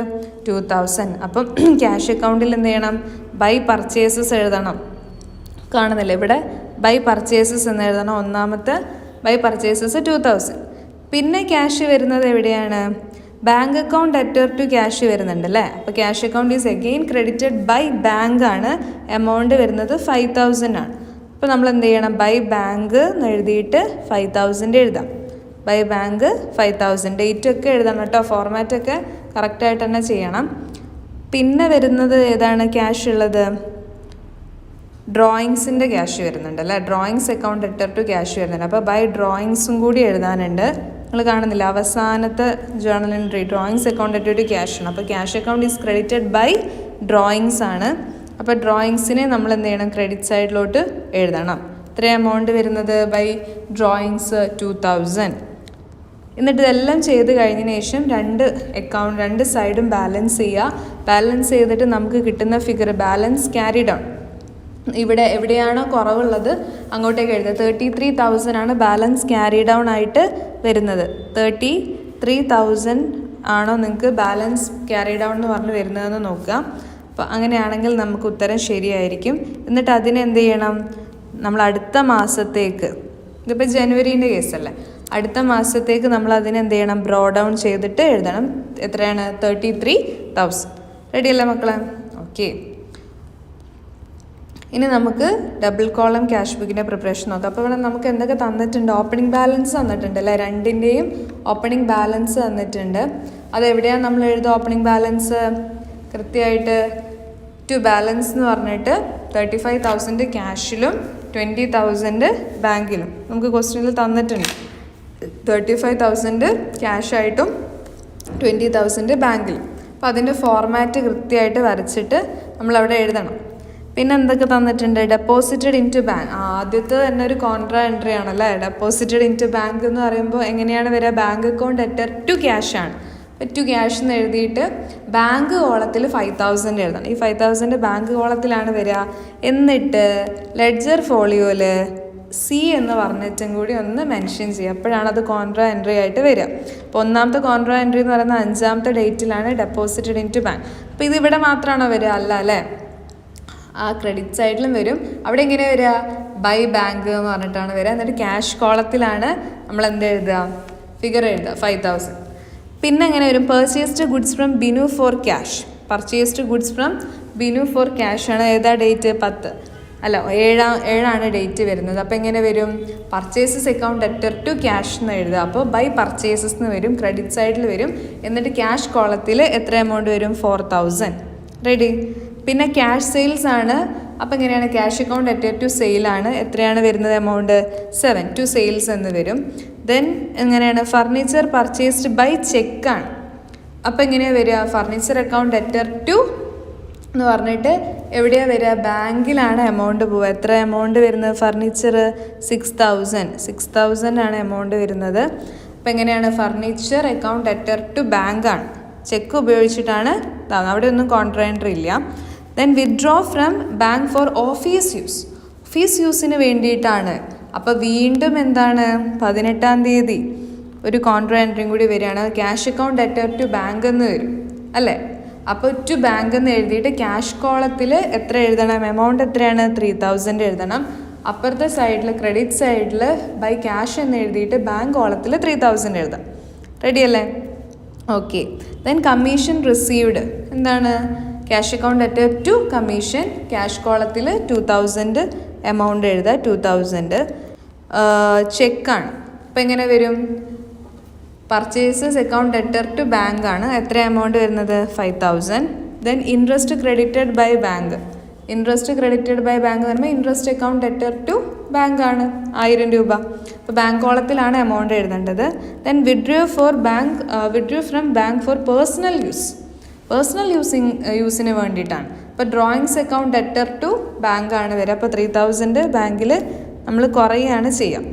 2,000. അപ്പം ക്യാഷ് അക്കൗണ്ടിൽ എന്ത് ചെയ്യണം? ബൈ പർച്ചേസസ് എഴുതണം. കാണുന്നില്ല ഇവിടെ? ബൈ പർച്ചേസസ് എന്ന് എഴുതണം. ഒന്നാമത്തെ ബൈ പർച്ചേസസ് 2,000. പിന്നെ ക്യാഷ് വരുന്നത് എവിടെയാണ്? Bank account debtor to cash വരുന്നുണ്ട് അല്ലേ? അപ്പോൾ cash account is again credited by bank ആണ്. എമൗണ്ട് വരുന്നത് 5,000 ആണ്. അപ്പോൾ നമ്മൾ എന്ത് ചെയ്യണം? ബൈ ബാങ്ക് എന്ന് എഴുതിയിട്ട് 5,000 എഴുതാം. By bank 5,000. ഡേറ്റ് ഒക്കെ എഴുതണം കേട്ടോ. ഫോർമാറ്റൊക്കെ കറക്റ്റായിട്ട് തന്നെ ചെയ്യണം. പിന്നെ വരുന്നത് ഏതാണ് ക്യാഷ് ഉള്ളത്? ഡ്രോയിങ്സിൻ്റെ ക്യാഷ് വരുന്നുണ്ട് അല്ലേ? Drawings account debtor to cash വരുന്നുണ്ട്. അപ്പോൾ ബൈ ഡ്രോയിങ്സും കൂടി എഴുതാനുണ്ട്. നിങ്ങൾ കാണുന്നില്ല അവസാനത്തെ journal entry drawings account debtor to cash ആണ്. അപ്പോൾ cash account is credited by drawings ആണ്. അപ്പോൾ ഡ്രോയിങ്സിനെ നമ്മൾ എന്ത് ചെയ്യണം, ക്രെഡിറ്റ് സൈഡിലോട്ട് എഴുതണം. എത്ര എമൗണ്ട് വരുന്നത് ബൈ ഡ്രോയിങ്സ് 2000. എന്നിട്ട് ഇതെല്ലാം ചെയ്ത് കഴിഞ്ഞതിന് ശേഷം രണ്ട് സൈഡും ബാലൻസ് ചെയ്യുക. ബാലൻസ് ചെയ്തിട്ട് നമുക്ക് കിട്ടുന്ന ഫിഗർ ബാലൻസ് ക്യാരി ഡൗൺ, ഇവിടെ എവിടെയാണോ കുറവുള്ളത് അങ്ങോട്ടേക്ക് എഴുതുക. 33,000 ആണ് ബാലൻസ് ക്യാരി ഡൗൺ ആയിട്ട് വരുന്നത്. 33,000 ആണോ നിങ്ങൾക്ക് ബാലൻസ് ക്യാരി ഡൗൺ എന്ന് പറഞ്ഞ് വരുന്നതെന്ന് നോക്കുക. അപ്പോൾ അങ്ങനെയാണെങ്കിൽ നമുക്ക് ഉത്തരം ശരിയായിരിക്കും. എന്നിട്ട് അതിനെന്ത് ചെയ്യണം, നമ്മൾ അടുത്ത മാസത്തേക്ക്, ഇതിപ്പോൾ ജനുവരീൻ്റെ കേസല്ലേ, അടുത്ത മാസത്തേക്ക് നമ്മൾ അതിനെന്ത് ചെയ്യണം, ബ്രോ ഡൗൺ ചെയ്തിട്ട് എഴുതണം. എത്രയാണ്, 33,000. റെഡിയല്ലേ മക്കളെ? ഓക്കെ. ഇനി നമുക്ക് ഡബിൾ കോളം ക്യാഷ് ബുക്കിൻ്റെ പ്രിപ്പറേഷൻ നോക്കാം. അപ്പോൾ ഇവിടെ നമുക്ക് എന്തൊക്കെ തന്നിട്ടുണ്ട്, ഓപ്പണിംഗ് ബാലൻസ് തന്നിട്ടുണ്ട് അല്ലേ, രണ്ടിൻ്റെയും ഓപ്പണിംഗ് ബാലൻസ് തന്നിട്ടുണ്ട്. അതെവിടെയാണ് നമ്മൾ എഴുതുക ഓപ്പണിംഗ് ബാലൻസ്? കൃത്യമായിട്ട് ടു ബാലൻസ് എന്ന് പറഞ്ഞിട്ട് 35,000 ക്യാഷിലും 20,000 ബാങ്കിലും നമുക്ക് ക്വസ്റ്റ്യനിൽ തന്നിട്ടുണ്ട്. 35,000 ക്യാഷായിട്ടും 20,000 ബാങ്കിലും. അപ്പോൾ അതിൻ്റെ ഫോർമാറ്റ് കൃത്യമായിട്ട് വരച്ചിട്ട് നമ്മളവിടെ എഴുതണം. പിന്നെ എന്തൊക്കെ തന്നിട്ടുണ്ട്, ഡെപ്പോസിറ്റഡ് ഇൻ ടു ബാങ്ക്. ആദ്യത്തെ തന്നെ ഒരു കോൺട്രാ എൻട്രി ആണല്ലേ. ഡെപ്പോസിറ്റഡ് ഇൻ ടു ബാങ്ക് എന്ന് പറയുമ്പോൾ എങ്ങനെയാണ് വരിക, bank account debtor to cash ആണ്. ടു ക്യാഷ് എന്ന് എഴുതിയിട്ട് ബാങ്ക് കോളത്തിൽ 5,000 എഴുതണം. ഈ 5,000 ബാങ്ക് കോളത്തിലാണ് വരിക. എന്നിട്ട് ലെഡ്ജർ ഫോളിയോയിൽ സി എന്ന് പറഞ്ഞിട്ടും കൂടി ഒന്ന് മെൻഷൻ ചെയ്യുക. അപ്പോഴാണ് അത് കോൺട്രാ എൻട്രി ആയിട്ട് വരിക. അപ്പോൾ ഒന്നാമത്തെ കോൺട്രാ എൻട്രി എന്ന് പറയുന്നത് 5ാമത്തെ ഡേറ്റിലാണ് ഡെപ്പോസിറ്റഡ് ഇൻ ടു ബാങ്ക്. അപ്പോൾ ഇത് ഇവിടെ മാത്രമാണോ വരിക? അല്ല അല്ലേ, ആ ക്രെഡിറ്റ് സൈഡിലും വരും. അവിടെ എങ്ങനെ വരിക, ബൈ ബാങ്ക് എന്ന് പറഞ്ഞിട്ടാണ് വരിക. എന്നിട്ട് ക്യാഷ് കോളത്തിലാണ് നമ്മൾ എന്ത് എഴുതുക, ഫിഗർ എഴുതുക 5,000. പിന്നെ എങ്ങനെ വരും, purchased goods from Binu for cash. Purchased goods from Binu for cash ആണ്. ഏതാ ഡേറ്റ്, 10 അല്ല 7 ഡേറ്റ് വരുന്നത്. അപ്പോൾ എങ്ങനെ വരും, purchases account debtor to cash എന്ന് എഴുതുക. അപ്പോൾ ബൈ പർച്ചേസസ് എന്ന് വരും, ക്രെഡിറ്റ് സൈഡിൽ വരും. എന്നിട്ട് ക്യാഷ് കോളത്തിൽ എത്ര എമൗണ്ട് വരും, 4,000. റെഡി. പിന്നെ ക്യാഷ് സെയിൽസ് ആണ്. അപ്പോൾ എങ്ങനെയാണ്, ക്യാഷ് അക്കൗണ്ട് അറ്റർ ടു സെയിലാണ്. എത്രയാണ് വരുന്നത് എമൗണ്ട്, 7 ടു സെയിൽസ് എന്ന് വരും. ദെൻ എങ്ങനെയാണ്, ഫർണിച്ചർ പർച്ചേസ്ഡ് ബൈ ചെക്കാണ്. അപ്പോൾ എങ്ങനെയാണ് വരിക, ഫർണിച്ചർ അക്കൗണ്ട് അറ്റർ ടു എന്ന് പറഞ്ഞിട്ട് എവിടെയാണ് വരിക, ബാങ്കിലാണ് എമൗണ്ട് പോവുക. എത്ര എമൗണ്ട് വരുന്നത്, ഫർണിച്ചർ 6,000 ആണ് എമൗണ്ട് വരുന്നത്. അപ്പോൾ എങ്ങനെയാണ്, ഫർണിച്ചർ അക്കൗണ്ട് അറ്റർ ടു ബാങ്കാണ്. ചെക്ക് ഉപയോഗിച്ചിട്ടാണ് അവിടെ ഒന്നും കോൺട്രാ എൻട്രി ഇല്ല. Then withdrew from bank for office use. Office യൂസിന് വേണ്ടിയിട്ടാണ്. അപ്പോൾ വീണ്ടും എന്താണ്, 18-ാം തീയതി ഒരു കോൺട്രാ എൻട്രിയും കൂടി വരികയാണ്. Cash account debtor to bank എന്ന് വരും അല്ലേ. അപ്പോൾ ടു ബാങ്ക് എന്ന് എഴുതിയിട്ട് ക്യാഷ് കോളത്തിൽ എത്ര എഴുതണം, എമൗണ്ട് എത്രയാണ്, 3,000 എഴുതണം. അപ്പുറത്തെ സൈഡിൽ ക്രെഡിറ്റ് സൈഡിൽ ബൈ ക്യാഷ് എന്ന് എഴുതിയിട്ട് ബാങ്ക് കോളത്തിൽ 3,000 എഴുതാം. റെഡിയല്ലേ? ഓക്കെ. ദെൻ കമ്മീഷൻ റിസീവ്ഡ് എന്താണ്, cash account debtor to commission. Cash കോളത്തിൽ 2,000 എമൗണ്ട് എഴുതുക, 2,000. ചെക്കാണ്. അപ്പോൾ എങ്ങനെ വരും, purchases account debtor to bank ആണ്. എത്ര എമൗണ്ട് വരുന്നത്, 5,000. Then interest credited by bank. Interest credited by bank എന്ന് പറയുമ്പോൾ interest account debtor to bank ആണ്, 1000 രൂപ. അപ്പോൾ ബാങ്ക് കോളത്തിലാണ് എമൗണ്ട് എഴുതേണ്ടത്. Then withdrew from bank for personal use. Personal യൂസിന് വേണ്ടിയിട്ടാണ്. അപ്പോൾ drawings account debtor to bank ആണ് വരിക. അപ്പോൾ 3,000 ബാങ്കിൽ നമ്മൾ കുറയുകയാണ് ചെയ്യാം.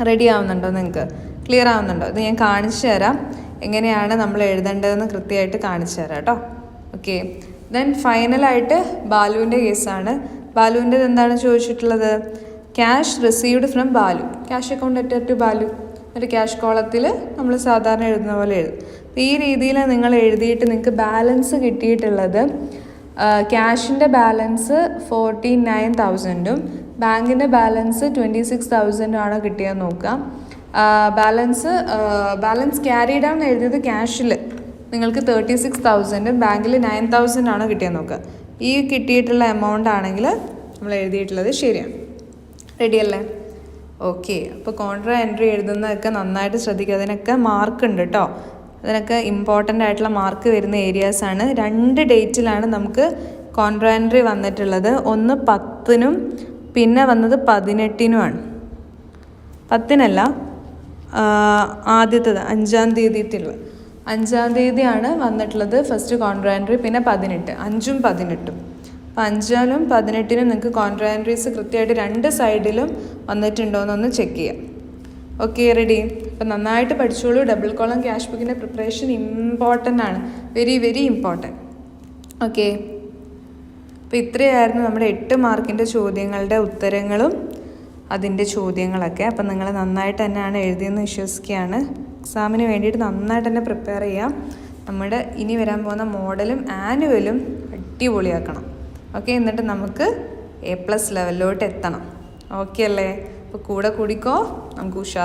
റെഡി ആവുന്നുണ്ടോ, നിങ്ങൾക്ക് ക്ലിയർ ആവുന്നുണ്ടോ? ഇത് ഞാൻ കാണിച്ചു തരാം, എങ്ങനെയാണ് നമ്മൾ എഴുതേണ്ടതെന്ന് കൃത്യമായിട്ട് കാണിച്ചു തരാം കേട്ടോ. ഓക്കെ. ദെൻ ഫൈനലായിട്ട് ബാലുവിൻ്റെ കേസാണ്. ബാലുവിൻ്റെത് എന്താണ് ചോദിച്ചിട്ടുള്ളത്, cash received from Balu. Cash account debtor to Balu. ഒരു ക്യാഷ് കോളത്തിൽ നമ്മൾ സാധാരണ എഴുതുന്ന പോലെ എഴുതും. ഈ രീതിയിൽ നിങ്ങൾ എഴുതിയിട്ട് നിങ്ങൾക്ക് ബാലൻസ് കിട്ടിയിട്ടുള്ളത്, ക്യാഷിൻ്റെ ബാലൻസ് 49,000 ബാങ്കിൻ്റെ ബാലൻസ് 26,000 ആണ് കിട്ടിയെന്ന് നോക്കാം. ബാലൻസ് ക്യാരി ഡൗൺ എഴുതിയത് ക്യാഷിൽ നിങ്ങൾക്ക് 36,000 ബാങ്കിൽ 9,000 ആണ് കിട്ടിയെന്ന് നോക്കുക. ഈ കിട്ടിയിട്ടുള്ള എമൗണ്ട് ആണെങ്കിൽ നമ്മൾ എഴുതിയിട്ടുള്ളത് ശരിയാണ്. റെഡിയല്ലേ? ഓക്കെ. അപ്പോൾ കോൺട്രാ എൻട്രി എഴുതുന്നതൊക്കെ നന്നായിട്ട് ശ്രദ്ധിക്കുക. അതിനൊക്കെ മാർക്ക് ഉണ്ട് കേട്ടോ. അതിനൊക്കെ ഇമ്പോർട്ടൻ്റ് ആയിട്ടുള്ള മാർക്ക് വരുന്ന ഏരിയാസാണ്. 2 ഡേറ്റിലാണ് നമുക്ക് കോൺട്രാ എൻട്രി വന്നിട്ടുള്ളത്. ഒന്ന് 10-നും പിന്നെ വന്നത് 18-നുമാണ്. 10-നല്ല, ആദ്യത്തേത് 5-ാം തീയതിയിട്ടുള്ളത്. 5-ാം തീയതിയാണ് വന്നിട്ടുള്ളത് ഫസ്റ്റ് കോൺട്രാൻട്രി, പിന്നെ 18, 5ഉം 18ഉം. അപ്പോൾ 5-ാലും 18-നും നിങ്ങൾക്ക് കോൺട്രാൻട്രീസ് കൃത്യമായിട്ട് 2 സൈഡിലും വന്നിട്ടുണ്ടോ എന്നൊന്ന് ചെക്ക് ചെയ്യാം. Okay, ready? അപ്പോൾ നന്നായിട്ട് പഠിച്ചോളൂ. ഡബിൾ കോളം ക്യാഷ് ബുക്കിൻ്റെ പ്രിപ്പറേഷൻ ഇമ്പോർട്ടൻ്റ് ആണ്, വെരി വെരി ഇമ്പോർട്ടൻറ്റ്. ഓക്കെ, അപ്പോൾ ഇത്രയായിരുന്നു നമ്മുടെ 8 മാർക്കിൻ്റെ ചോദ്യങ്ങളുടെ ഉത്തരങ്ങളും അതിൻ്റെ ചോദ്യങ്ങളൊക്കെ. അപ്പം നിങ്ങൾ നന്നായിട്ട് തന്നെയാണ് എഴുതിയെന്ന് വിശ്വസിക്കുകയാണ്. എക്സാമിന് വേണ്ടിയിട്ട് നന്നായിട്ട് തന്നെ പ്രിപ്പയർ ചെയ്യാം. നമ്മുടെ ഇനി വരാൻ പോകുന്ന മോഡലും ആനുവലും അടിപൊളിയാക്കണം. ഓക്കെ, എന്നിട്ട് നമുക്ക് A+ ലെവലിലോട്ട് എത്തണം. ഓക്കെ അല്ലേ? അപ്പോൾ കൂടെ കൂടിക്കോ, നമുക്ക് ഉഷാർ.